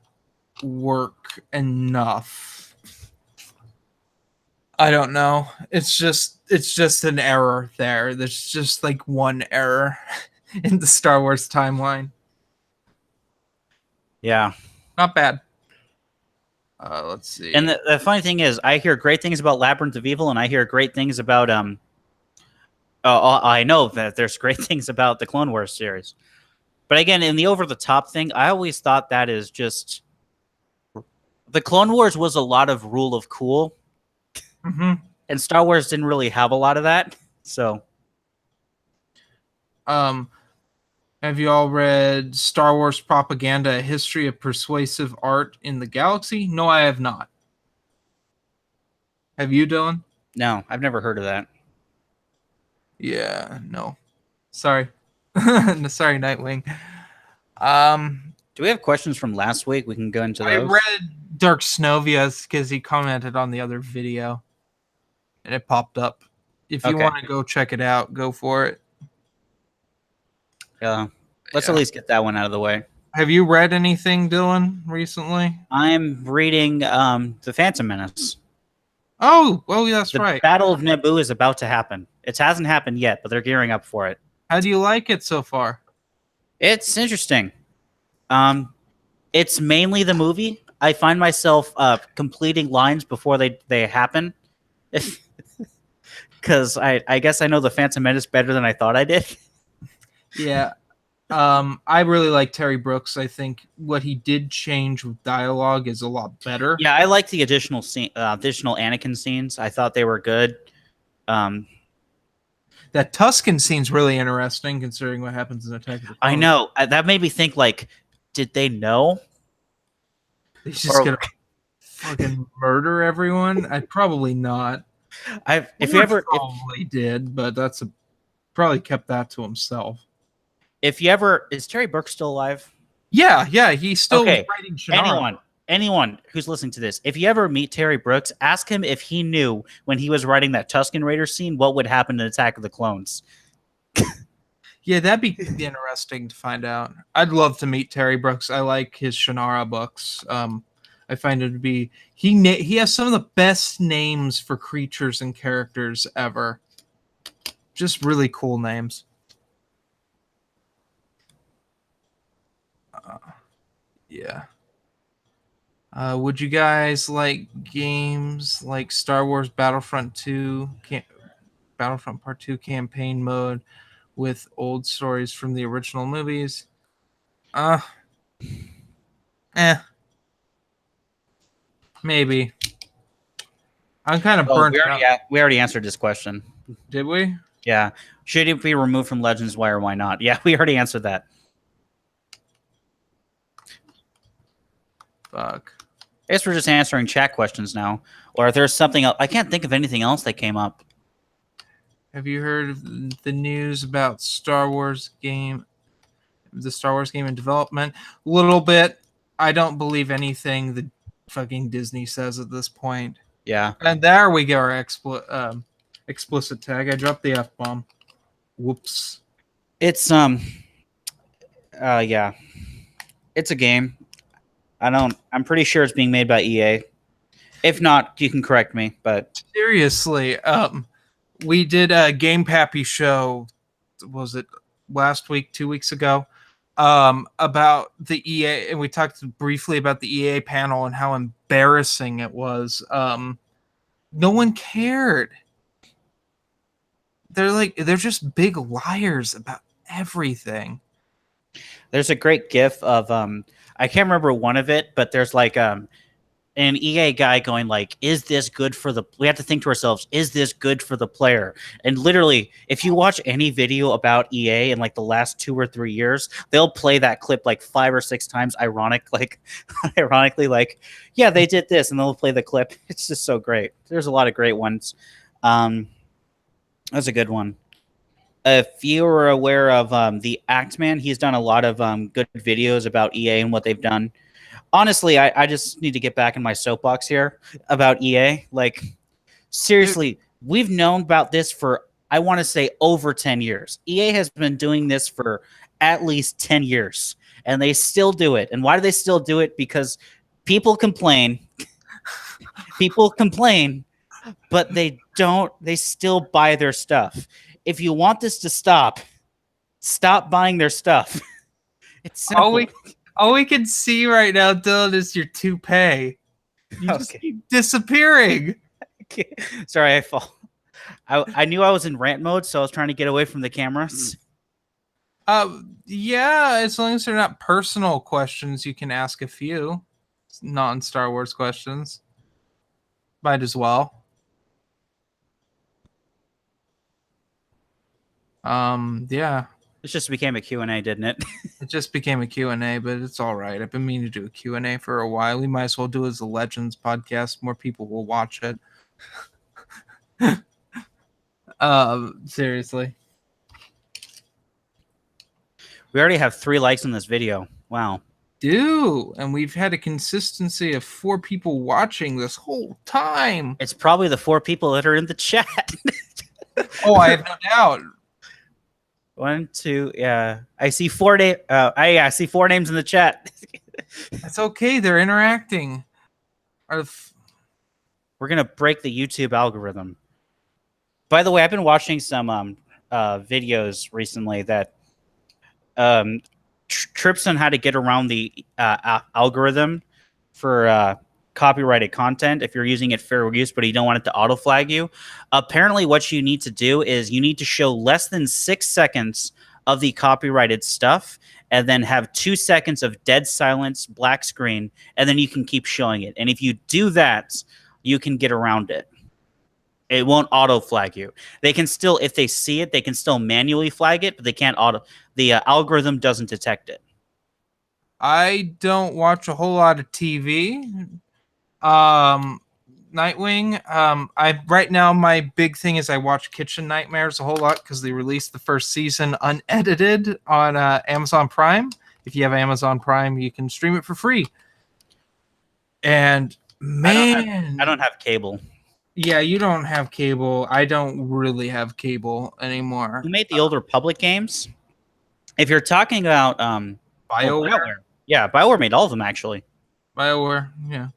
Speaker 1: work enough. I don't know. It's just an error there. There's just like one error in the Star Wars timeline.
Speaker 2: Yeah.
Speaker 1: Not bad. Let's see.
Speaker 2: And the funny thing is, I hear great things about Labyrinth of Evil, and I hear great things about I know that there's great things about the Clone Wars series. But again, in the over-the-top thing, I always thought that is just... The Clone Wars was a lot of rule of cool.
Speaker 1: Mm-hmm.
Speaker 2: And Star Wars didn't really have a lot of that. So...
Speaker 1: Have you all read Star Wars Propaganda, A History of Persuasive Art in the Galaxy? No, I have not. Have you, Dylan?
Speaker 2: No, I've never heard of that.
Speaker 1: Yeah, no. Sorry. Sorry, Nightwing.
Speaker 2: Do we have questions from last week? We can go into those.
Speaker 1: I read Dark Snovia's because he commented on the other video. And it popped up. If you want to go check it out, go for it.
Speaker 2: Let's at least get that one out of the way.
Speaker 1: Have you read anything, Dylan, recently?
Speaker 2: I'm reading The Phantom Menace.
Speaker 1: Oh, that's
Speaker 2: the
Speaker 1: right.
Speaker 2: The Battle of Naboo is about to happen. It hasn't happened yet, but they're gearing up for it.
Speaker 1: How do you like it so far?
Speaker 2: It's interesting. It's mainly the movie. I find myself completing lines before they happen. Because I guess I know The Phantom Menace better than I thought I did.
Speaker 1: Yeah. I really like Terry Brooks. I think what he did change with dialogue is a lot better.
Speaker 2: Yeah, I like the additional Anakin scenes. I thought they were good.
Speaker 1: That Tusken scene's really interesting, considering what happens in Attack of the Clones.
Speaker 2: I know. That made me think, like, did they know?
Speaker 1: He's just gonna fucking murder everyone? I'd probably not.
Speaker 2: If you ever
Speaker 1: probably did, but probably kept that to himself.
Speaker 2: if you ever is Terry Brooks still alive?
Speaker 1: Yeah, he's still
Speaker 2: Okay.
Speaker 1: writing Shannara.
Speaker 2: Anyone who's listening to this, if you ever meet Terry Brooks, ask him if he knew when he was writing that Tusken Raider scene what would happen in Attack of the Clones.
Speaker 1: Yeah, that'd be interesting to find out. I'd love to meet Terry Brooks. I like his Shannara books. I find it to be he has some of the best names for creatures and characters ever. Just really cool names. Yeah. Would you guys like games like Star Wars Battlefront 2, Battlefront Part 2 campaign mode with old stories from the original movies? Maybe. I'm kind of burnt out.
Speaker 2: We already answered this question.
Speaker 1: Did we?
Speaker 2: Yeah. Should it be removed from Legends? Why or why not? Yeah, we already answered that.
Speaker 1: Fuck.
Speaker 2: I guess we're just answering chat questions now. Or if there's something else. I can't think of anything else that came up.
Speaker 1: Have you heard of the news about the Star Wars game in development? A little bit. I don't believe anything that fucking Disney says at this point.
Speaker 2: Yeah.
Speaker 1: And there we go, our explicit tag. I dropped the F-bomb. Whoops.
Speaker 2: It's yeah. It's a game. I'm pretty sure it's being made by EA. If not, you can correct me, but
Speaker 1: seriously, we did a Game Pappy show, was it last week, 2 weeks ago, about the EA, and we talked briefly about the EA panel and how embarrassing it was. No one cared. They're just big liars about everything.
Speaker 2: There's a great GIF of I can't remember one of it, but there's like an EA guy going like, "Is this good for the?" We have to think to ourselves, "Is this good for the player?" And literally, if you watch any video about EA in like the last 2 or 3 years, they'll play that clip like 5 or 6 times. Ironically, like, yeah, they did this, and they'll play the clip. It's just so great. There's a lot of great ones. That's a good one. If you were aware of the Act Man, he's done a lot of good videos about EA and what they've done. Honestly, I just need to get back in my soapbox here about EA. Like, seriously, we've known about this for, I want to say, over 10 years. EA has been doing this for at least 10 years, and they still do it. And why do they still do it? Because people complain. People complain, but they still buy their stuff. If you want this to stop buying their stuff. It's simple.
Speaker 1: All we can see right now, Dylan, is your toupee. You just keep disappearing.
Speaker 2: Okay. Sorry, I knew I was in rant mode, so I was trying to get away from the cameras.
Speaker 1: Yeah, as long as they're not personal questions, you can ask a few non-Star Wars questions. Might as well. Yeah.
Speaker 2: It just became a Q&A, didn't it?
Speaker 1: It just became a Q&A, but it's all right. I've been meaning to do a Q&A for a while. We might as well do it as a Legends podcast. More people will watch it. Seriously.
Speaker 2: We already have 3 likes on this video. Wow.
Speaker 1: And we've had a consistency of 4 people watching this whole time.
Speaker 2: It's probably the 4 people that are in the chat.
Speaker 1: Oh, I have no doubt.
Speaker 2: 1, 2, yeah. I see 4 I see 4 names in the chat.
Speaker 1: That's okay. They're interacting.
Speaker 2: We're gonna break the YouTube algorithm. By the way, I've been watching some videos recently that trips on how to get around the algorithm for copyrighted content if you're using it fair use, but you don't want it to auto flag you. Apparently, what you need to do is you need to show less than 6 seconds of the copyrighted stuff, and then have 2 seconds of dead silence, black screen, and then you can keep showing it. And if you do that, you can get around it. It won't auto flag you. They can still, if they see it, they can still manually flag it, but they can't the algorithm doesn't detect it.
Speaker 1: I don't watch a whole lot of TV. Nightwing. I right now my big thing is I watch Kitchen Nightmares a whole lot because they released the first season unedited on Amazon Prime. If you have Amazon Prime, you can stream it for free. And man,
Speaker 2: I don't have cable.
Speaker 1: yeah, you don't have cable. I don't really have cable anymore.
Speaker 2: Who made the older public games? If you're talking about
Speaker 1: BioWare.
Speaker 2: Yeah, BioWare made all of them actually.
Speaker 1: BioWare, yeah.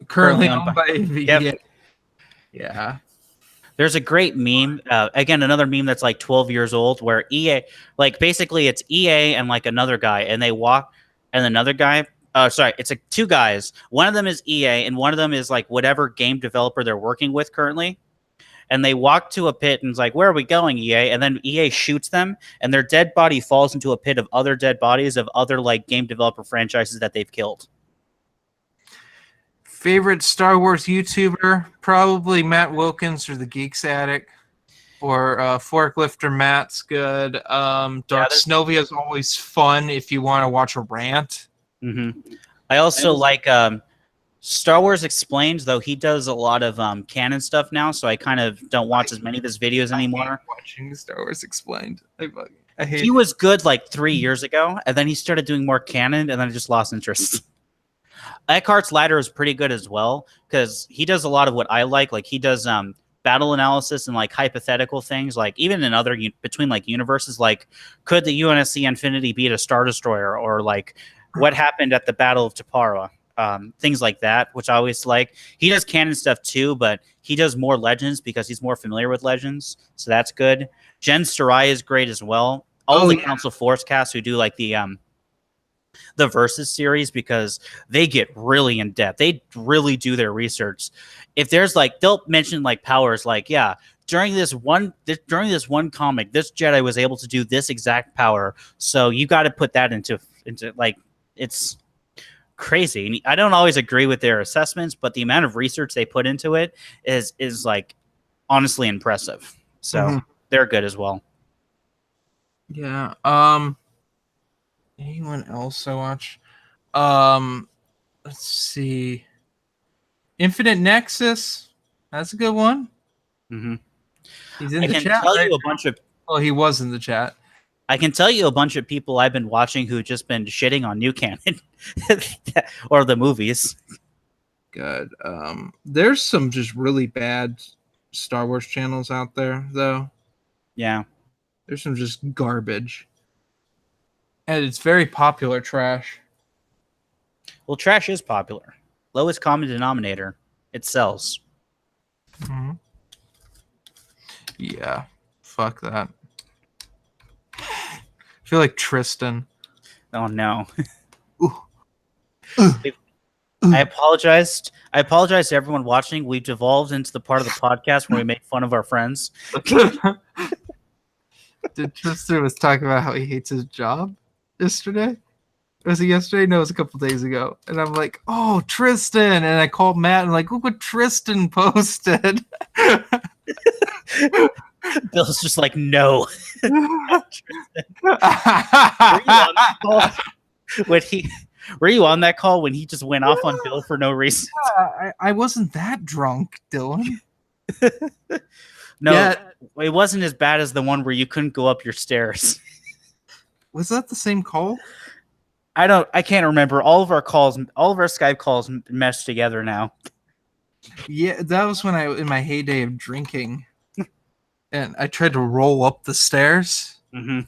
Speaker 1: Currently owned by AV.
Speaker 2: Yep.
Speaker 1: Yeah.
Speaker 2: There's a great meme. Again, another meme that's like 12 years old, where EA, like basically it's EA and like another guy, and they walk, and another guy. Sorry, it's like two guys. One of them is EA, and one of them is like whatever game developer they're working with currently. And they walk to a pit and it's like, where are we going, EA? And then EA shoots them, and their dead body falls into a pit of other dead bodies of other like game developer franchises that they've killed.
Speaker 1: Favorite Star Wars YouTuber? Probably Matt Wilkins or the Geeks Addict. Or Forklifter Matt's good. Dark Snovia is always fun if you want to watch a rant.
Speaker 2: Mm-hmm. I also like Star Wars Explained, though he does a lot of canon stuff now, so I kind of don't watch as many of his videos anymore.
Speaker 1: I hate watching Star Wars Explained. I hate
Speaker 2: he was good like 3 years ago, and then he started doing more canon, and then I just lost interest. Eckhart's Ladder is pretty good as well, because he does a lot of what I like. Like he does battle analysis and like hypothetical things, like even in other between like universes, like could the UNSC Infinity beat a Star Destroyer, or like what happened at the Battle of Tapara, things like that, which I always like. He does canon stuff too, but he does more Legends because he's more familiar with Legends, so that's good. Jen Sarai is great as well. All the Council Force cast who do like the Versus series, because they get really in depth. They really do their research. If there's like, they'll mention like powers, like, yeah, during this one comic, this Jedi was able to do this exact power. So you got to put that into like, it's crazy. And I don't always agree with their assessments, but the amount of research they put into it is like honestly impressive. So they're good as well.
Speaker 1: Yeah. Anyone else I watch? Let's see. Infinite Nexus. That's a good one.
Speaker 2: Mm-hmm.
Speaker 1: He's in the chat. He was in the chat.
Speaker 2: I can tell you a bunch of people I've been watching who just been shitting on new canon or the movies.
Speaker 1: Good. There's some just really bad Star Wars channels out there, though.
Speaker 2: Yeah.
Speaker 1: There's some just garbage. And it's very popular trash.
Speaker 2: Well, trash is popular. Lowest common denominator. It sells.
Speaker 1: Mm-hmm. Yeah. Fuck that. I feel like Tristan.
Speaker 2: Oh, no. I apologize. I apologize to everyone watching. We've devolved into the part of the podcast where we make fun of our friends.
Speaker 1: Did Tristan was talking about how he hates his job yesterday? Was it yesterday? No, it was a couple days ago. And I'm like, oh, Tristan. And I called Matt and like, look what Tristan posted.
Speaker 2: Bill's just like, no. Were you on that call when he just went off on Bill for no reason?
Speaker 1: Yeah, I wasn't that drunk, Dylan.
Speaker 2: No, it wasn't as bad as the one where you couldn't go up your stairs.
Speaker 1: Was that the same call?
Speaker 2: I can't remember. All of our Skype calls meshed together now.
Speaker 1: Yeah, that was when in my heyday of drinking, and I tried to roll up the stairs.
Speaker 2: Mm-hmm.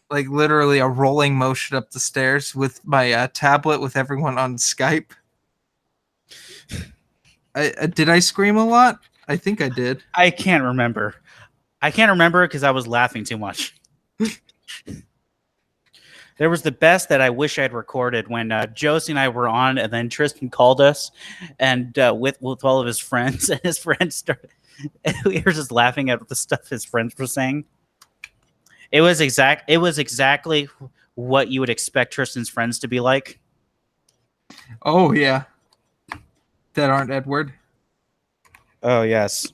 Speaker 1: Like literally a rolling motion up the stairs with my tablet with everyone on Skype. Did I scream a lot? I think I did.
Speaker 2: I can't remember. I can't remember because I was laughing too much. There was the best that I wish I'd recorded when Josie and I were on, and then Tristan called us, and with all of his friends, and his friends started. We were just laughing at the stuff his friends were saying. It was exactly what you would expect Tristan's friends to be like.
Speaker 1: Oh yeah, that aren't Edward.
Speaker 2: Oh yes.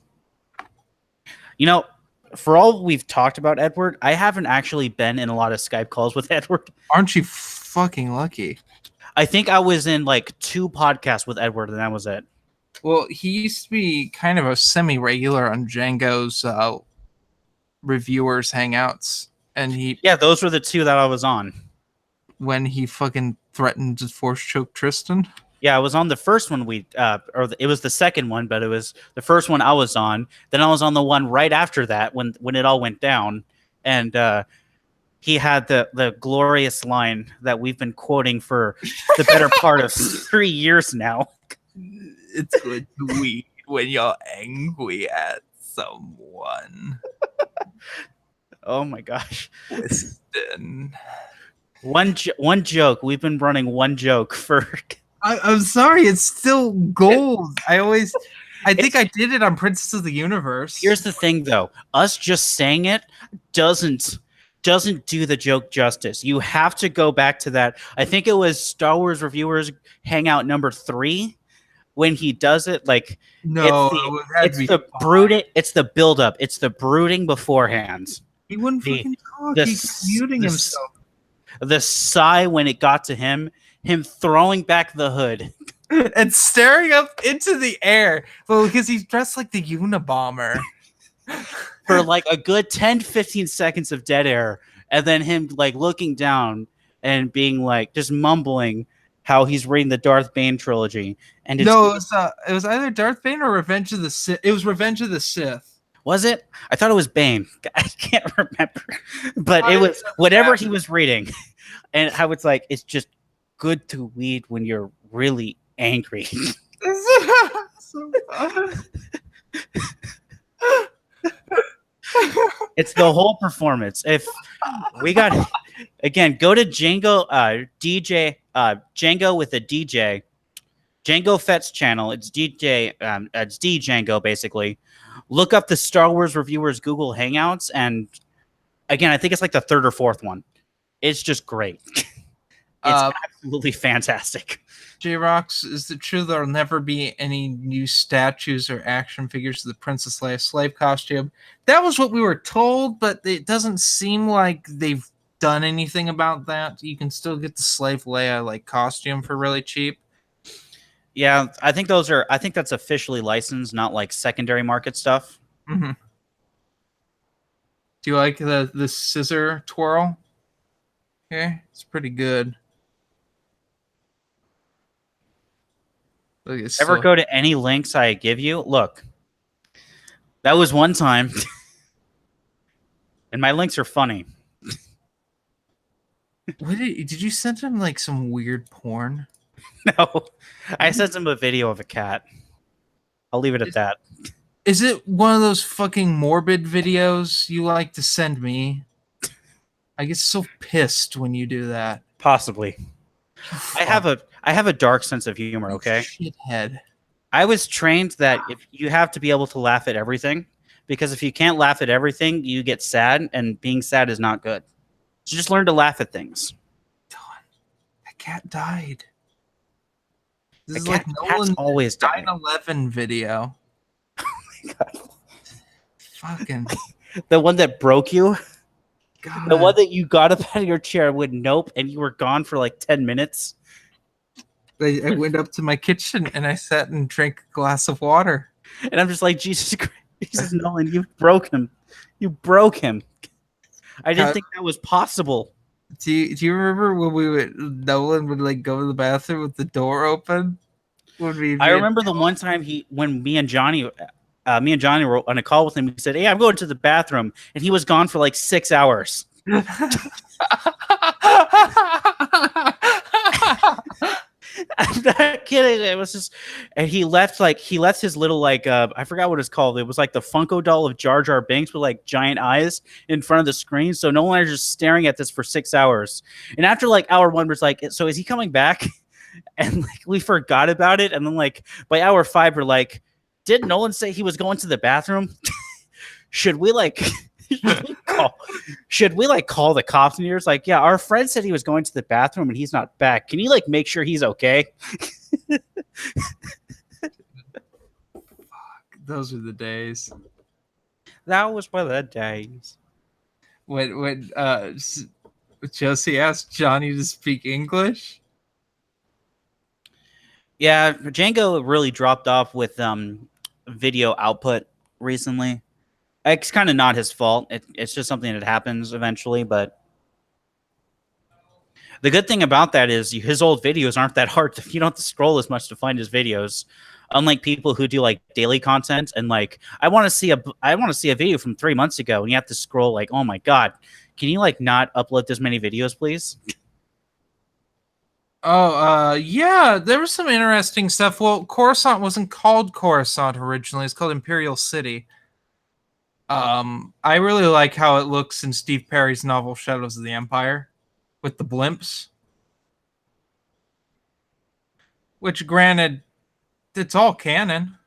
Speaker 2: You know, for all we've talked about Edward, I haven't actually been in a lot of Skype calls with Edward.
Speaker 1: Aren't you fucking lucky?
Speaker 2: I think I was in like 2 podcasts with Edward, and that was it.
Speaker 1: Well, he used to be kind of a semi-regular on Django's reviewers hangouts, and
Speaker 2: Yeah, those were the 2 that I was on.
Speaker 1: when he fucking threatened to force choke Tristan.
Speaker 2: Yeah, I was on the first one it was the second one, but it was the first one I was on. Then I was on the one right after that when it all went down, and he had the glorious line that we've been quoting for the better part of 3 years now.
Speaker 1: It's good to weed when you're angry at someone.
Speaker 2: Oh my gosh.
Speaker 1: Tristan.
Speaker 2: One joke. We've been running one joke for
Speaker 1: I'm sorry, it's still gold. I think I did it on Princess of the Universe.
Speaker 2: Here's the thing though. Us just saying it doesn't do the joke justice. You have to go back to that. I think it was Star Wars Reviewers Hangout number 3 when he does it. Like
Speaker 1: no,
Speaker 2: it's the brooding. It's the buildup. It's the brooding beforehand.
Speaker 1: He wouldn't fucking talk. He's muting himself.
Speaker 2: The sigh when it got to him throwing back the hood
Speaker 1: and staring up into the air. Well, because he's dressed like the Unabomber.
Speaker 2: For like a good 10-15 seconds of dead air, and then him like looking down and being like just mumbling how he's reading the Darth Bane trilogy. And
Speaker 1: it was either Darth Bane or Revenge of the Sith. It was Revenge of the Sith.
Speaker 2: Was it? I thought it was Bane. I can't remember, but it was whatever he was reading, and how it's like it's just good to read when you're really angry. It's the whole performance. If we got again, go to Django DJ Django with a DJ Django Fett's channel. It's DJ it's D Django basically. Look up the Star Wars Reviewers Google Hangouts, and again, I think it's like the 3rd or 4th one. It's just great. It's absolutely fantastic.
Speaker 1: J-Rocks, is it true there'll never be any new statues or action figures of the Princess Leia slave costume? That was what we were told, but it doesn't seem like they've done anything about that. You can still get the slave Leia like costume for really cheap.
Speaker 2: Yeah, I think that's officially licensed, not like secondary market stuff.
Speaker 1: Mm-hmm. Do you like the scissor twirl? Okay, it's pretty good.
Speaker 2: Ever go to any links I give you? Look, that was one time, and my links are funny.
Speaker 1: What did you send him like some weird porn?
Speaker 2: No, I sent him a video of a cat. I'll leave it at that.
Speaker 1: Is it one of those fucking morbid videos you like to send me? I get so pissed when you do that.
Speaker 2: Possibly. I have a dark sense of humor, okay?
Speaker 1: Shithead.
Speaker 2: I was trained that if you have to be able to laugh at everything, because if you can't laugh at everything, you get sad, and being sad is not good. So just learn to laugh at things.
Speaker 1: Don, that cat died. This is
Speaker 2: cat's
Speaker 1: Nolan's
Speaker 2: always
Speaker 1: 9/11 video.
Speaker 2: Oh my god!
Speaker 1: Fucking
Speaker 2: the one that broke you.
Speaker 1: God.
Speaker 2: The one that you got up out of your chair and went nope, and you were gone for like 10 minutes.
Speaker 1: I went up to my kitchen and I sat and drank a glass of water.
Speaker 2: And I'm just like, Jesus Christ, Jesus Nolan, you broke him. You broke him. I didn't think that was possible.
Speaker 1: Do you remember when Nolan would like go to the bathroom with the door open?
Speaker 2: I remember the one time when me and Johnny were on a call with him. He said, "Hey, I'm going to the bathroom," and he was gone for like 6 hours. I'm not kidding. It was just, and he left his little I forgot what it's called. It was like the Funko doll of Jar Jar Binks with like giant eyes in front of the screen. So no one is just staring at this for 6 hours. And after like hour 1, we're like, so is he coming back? And like we forgot about it. And then like by hour 5, we're like, did Nolan say he was going to the bathroom? Should we call the cops? And you're just like, yeah, our friend said he was going to the bathroom and he's not back. Can you like make sure he's okay?
Speaker 1: Fuck, those are the days.
Speaker 2: That was for the days.
Speaker 1: When Josie asked Johnny to speak English.
Speaker 2: Yeah, Django really dropped off with video output recently. It's kind of not his fault. It's just something that happens eventually. But the good thing about that is his old videos aren't that hard. You don't have to scroll as much to find his videos. Unlike people who do like daily content and like I want to see a video from 3 months ago and you have to scroll like, oh my god, can you like not upload this many videos, please?
Speaker 1: Oh, yeah, there was some interesting stuff. Well, Coruscant wasn't called Coruscant originally; it's called Imperial City. I really like how it looks in Steve Perry's novel Shadows of the Empire, with the blimps. Which, granted, it's all canon.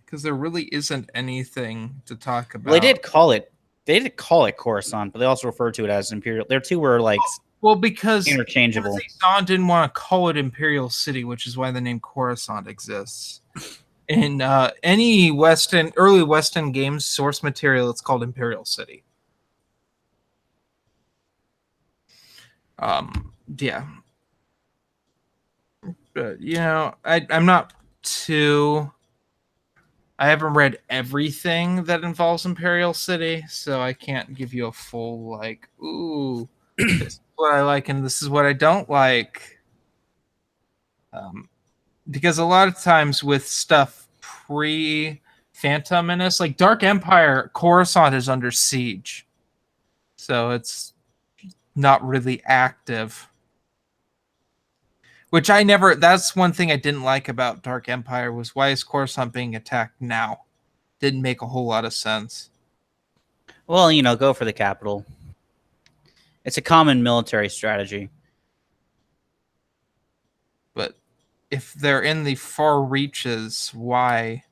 Speaker 1: Because there really isn't anything to talk about.
Speaker 2: Well, they did call it Coruscant, but they also referred to it as Imperial. Their two were like
Speaker 1: because
Speaker 2: interchangeable.
Speaker 1: Zahn didn't want to call it Imperial City, which is why the name Coruscant exists. In any early Western games source material, it's called Imperial City. Yeah. But, I'm not too... I haven't read everything that involves Imperial City, so I can't give you a full, like, ooh, this is what I like and this is what I don't like. Because a lot of times with stuff pre-Phantom Menace, like Dark Empire, Coruscant is under siege. So it's not really active. Which that's one thing I didn't like about Dark Empire was why is Coruscant being attacked now? Didn't make a whole lot of sense.
Speaker 2: Well, go for the capital. It's a common military strategy.
Speaker 1: But if they're in the far reaches, why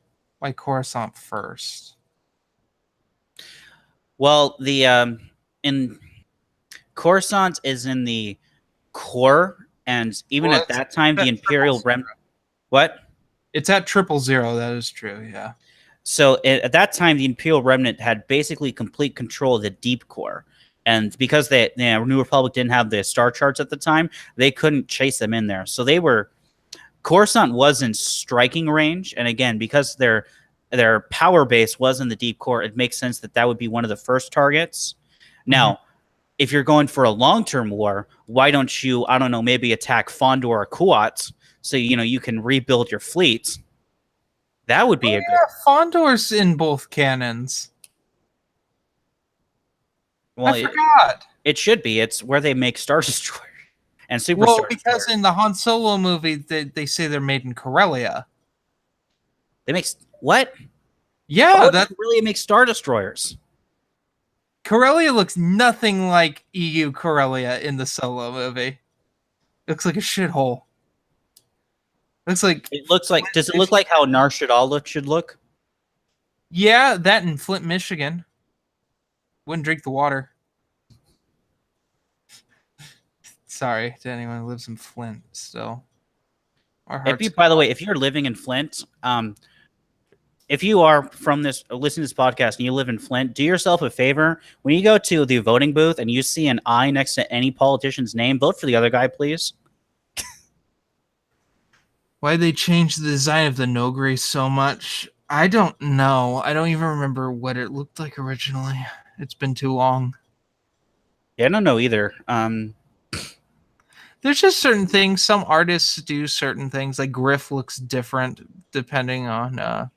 Speaker 1: Coruscant first?
Speaker 2: Well, in Coruscant is in the core, and even at that time, the Imperial Remnant. What?
Speaker 1: It's at 000. That is true. Yeah.
Speaker 2: So at that time, the Imperial Remnant had basically complete control of the deep core. And because the New Republic didn't have the star charts at the time, they couldn't chase them in there. So Coruscant was in striking range. And again, because their power base was in the deep core, it makes sense that would be one of the first targets. Now, if you're going for a long-term war, why don't you, I don't know, maybe attack Fondor or Kuat so, you can rebuild your fleet? That would be a good...
Speaker 1: Fondor's in both cannons.
Speaker 2: Well,
Speaker 1: I forgot.
Speaker 2: It should be. It's where they make Star Destroyer and Super Star Destroyer.
Speaker 1: Because in the Han Solo movie, they say they're made in Corellia.
Speaker 2: They make... What?
Speaker 1: Yeah,
Speaker 2: that really makes Star Destroyers.
Speaker 1: Corellia looks nothing like EU Corellia in the Solo movie. It looks like a shithole. Does it look like how Nar Shaddaa should look? Yeah, that in Flint, Michigan. Wouldn't drink the water. Sorry to anyone who lives in Flint still.
Speaker 2: By the way, if you're living in Flint, if you are listening to this podcast and you live in Flint, do yourself a favor. When you go to the voting booth and you see an I next to any politician's name, vote for the other guy, please. Why'd they change the design of the Noghri so much? I don't know. I don't even remember what it looked like originally. It's been too long. Yeah, I don't know either. There's just certain things. Some artists do certain things. Like Griff looks different depending on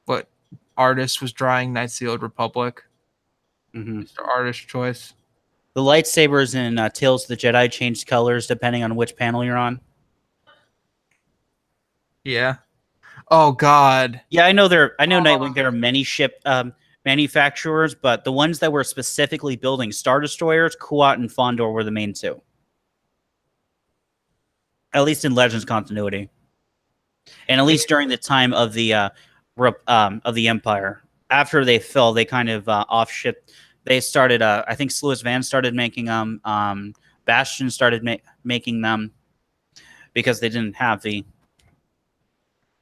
Speaker 2: what artist was drawing Knights of the Old Republic. Just artist choice. The lightsabers in Tales of the Jedi changed colors depending on which panel you're on. Yeah. Oh God. Yeah, I know Nightwing. There are many ship manufacturers, but the ones that were specifically building Star Destroyers, Kuat and Fondor were the main two. At least in Legends continuity, and at least during the time of the Empire. After they fell, they kind of off-shipped. They started. I think Sluis Van started making them. Bastion started making them because they didn't have the.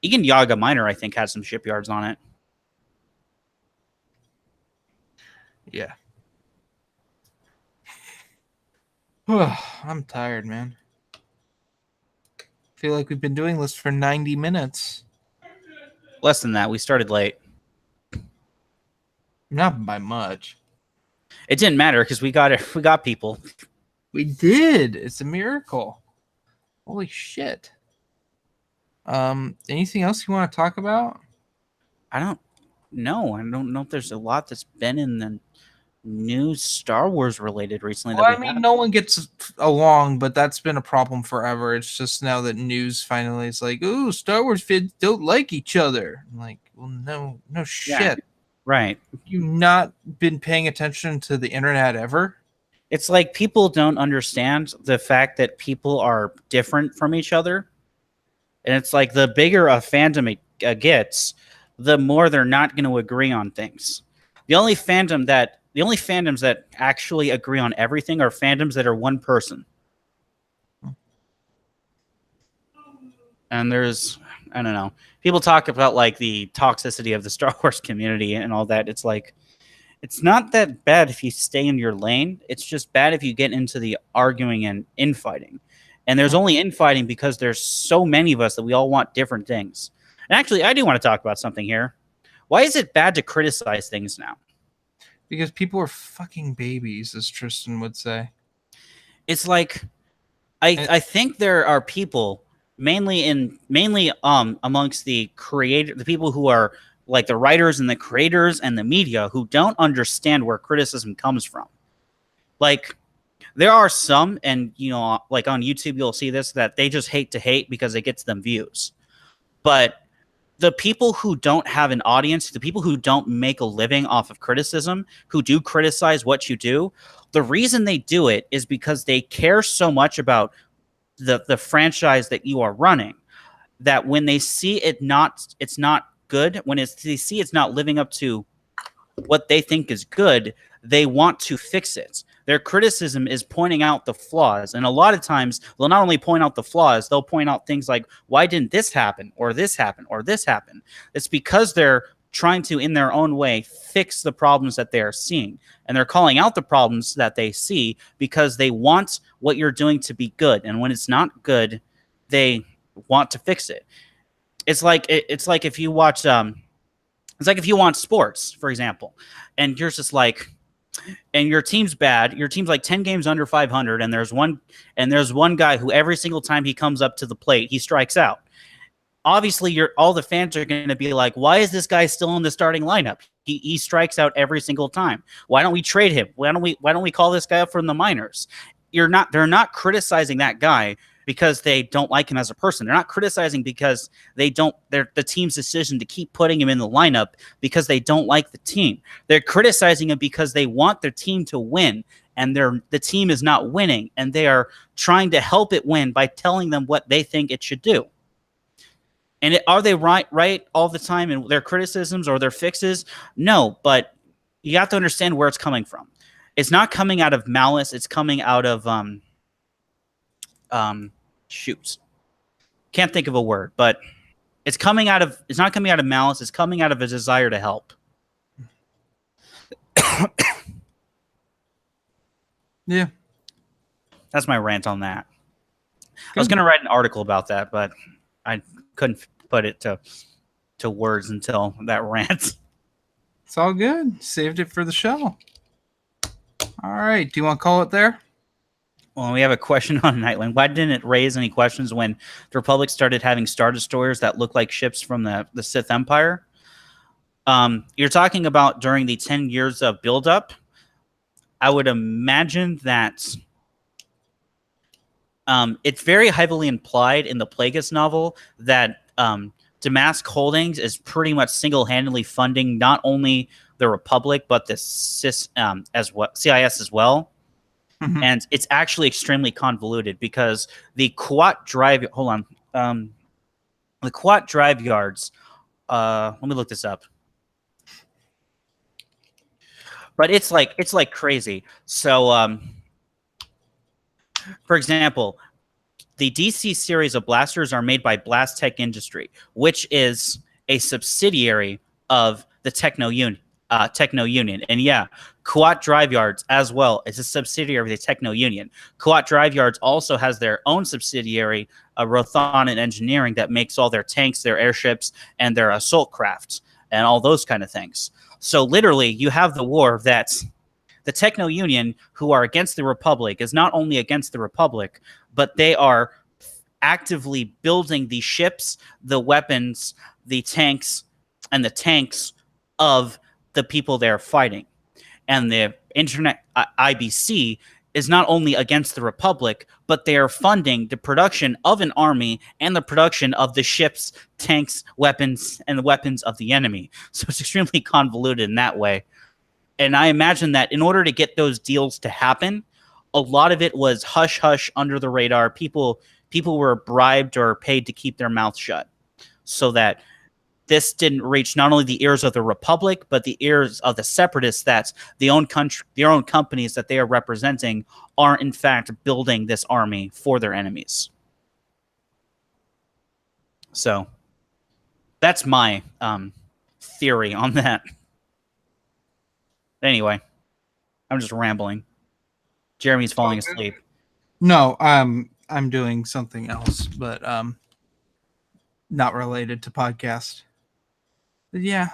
Speaker 2: Even Yaga Minor, I think, has some shipyards on it.
Speaker 1: Yeah. I'm tired, man. Feel like we've been doing this for 90 minutes.
Speaker 2: Less than that. We started late.
Speaker 1: Not by much.
Speaker 2: It didn't matter because we got people.
Speaker 1: We did. It's a miracle. Holy shit. Anything else you want to talk about?
Speaker 2: I don't know. I don't know if there's a lot that's been in the news Star Wars related recently.
Speaker 1: Well, I mean, no one gets along, but that's been a problem forever. It's just now that news finally is like, ooh, Star Wars fans don't like each other. I'm like, well, no shit.
Speaker 2: Yeah, right.
Speaker 1: Have you not been paying attention to the internet ever?
Speaker 2: It's like people don't understand the fact that people are different from each other. And it's like the bigger a fandom it gets, the more they're not going to agree on things. The only fandoms that actually agree on everything are fandoms that are one person. And there's, I don't know, people talk about like the toxicity of the Star Wars community and all that. It's like, it's not that bad if you stay in your lane. It's just bad if you get into the arguing and infighting. And there's only infighting because there's so many of us that we all want different things. And actually, I do want to talk about something here. Why is it bad to criticize things now?
Speaker 1: Because people are fucking babies, as Tristan would say.
Speaker 2: It's like I think there are people mainly amongst the people who are like the writers and the creators and the media who don't understand where criticism comes from. Like there are some, and like on YouTube you'll see this, that they just hate to hate because it gets them views. But the people who don't have an audience, the people who don't make a living off of criticism, who do criticize what you do, the reason they do it is because they care so much about the franchise that you are running that when they see it's not good, when they see it's not living up to what they think is good, they want to fix it. Their criticism is pointing out the flaws. And a lot of times they'll not only point out the flaws, they'll point out things like, why didn't this happen? Or this happen? Or this happen? It's because they're trying to, in their own way, fix the problems that they are seeing. And they're calling out the problems that they see because they want what you're doing to be good. And when it's not good, they want to fix it. It's like if you watch it's like if you want sports, for example, and you're just like, and your team's bad, your team's like 10 games under 500, and there's one guy who every single time he comes up to the plate, he strikes out. Obviously, all the fans are going to be like, why is this guy still in the starting lineup? He strikes out every single time. Why don't we trade him? Why don't we call this guy up from the minors? They're not criticizing that guy because they don't like him as a person. They're not criticizing because the team's decision to keep putting him in the lineup because they don't like the team. They're criticizing him because they want their team to win, and the team is not winning, and they are trying to help it win by telling them what they think it should do. And are they right all the time in their criticisms or their fixes? No, but you have to understand where it's coming from. It's not coming out of malice. It's coming out of shoots. Can't think of a word, but it's not coming out of malice. It's coming out of a desire to help.
Speaker 1: Yeah.
Speaker 2: That's my rant on that. Good. I was going to write an article about that, but I couldn't put it to words until that rant.
Speaker 1: It's all good. Saved it for the show. All right. Do you want to call it there?
Speaker 2: Well, we have a question on Nightwing. Why didn't it raise any questions when the Republic started having Star Destroyers that look like ships from the Sith Empire? You're talking about during the 10 years of buildup. I would imagine that it's very heavily implied in the Plagueis novel that Damask Holdings is pretty much single-handedly funding not only the Republic, but the CIS as well. Mm-hmm. And it's actually extremely convoluted because the Kuat drive... Hold on. The Kuat drive yards... let me look this up. But it's like crazy. So, for example, the DC series of blasters are made by Blast Tech Industry, which is a subsidiary of the Techno Union. And yeah, Kuat Drive Yards as well is a subsidiary of the Techno Union. Kuat Drive Yards also has their own subsidiary, Rothanan Engineering, that makes all their tanks, their airships, and their assault crafts, and all those kind of things. So literally, you have the war that the Techno Union, who are against the Republic, is not only against the Republic, but they are actively building the ships, the weapons, the tanks, and the tanks of the people they're fighting. And the Internet IBC is not only against the Republic, but they are funding the production of an army and the production of the ships, tanks, weapons, and the weapons of the enemy. So it's extremely convoluted in that way. And I imagine that in order to get those deals to happen, a lot of it was hush hush under the radar. People were bribed or paid to keep their mouth shut so that this didn't reach not only the ears of the Republic, but the ears of the separatists that their own companies that they are representing are in fact building this army for their enemies. So that's my theory on that. Anyway, I'm just rambling. Jeremy's falling asleep.
Speaker 1: No, I'm doing something else, but not related to podcast. But yeah.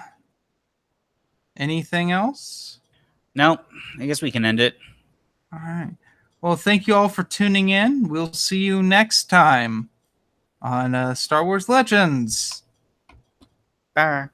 Speaker 1: Anything else?
Speaker 2: No, I guess we can end it.
Speaker 1: All right. Well, thank you all for tuning in. We'll see you next time on Star Wars Legends.
Speaker 2: Bye.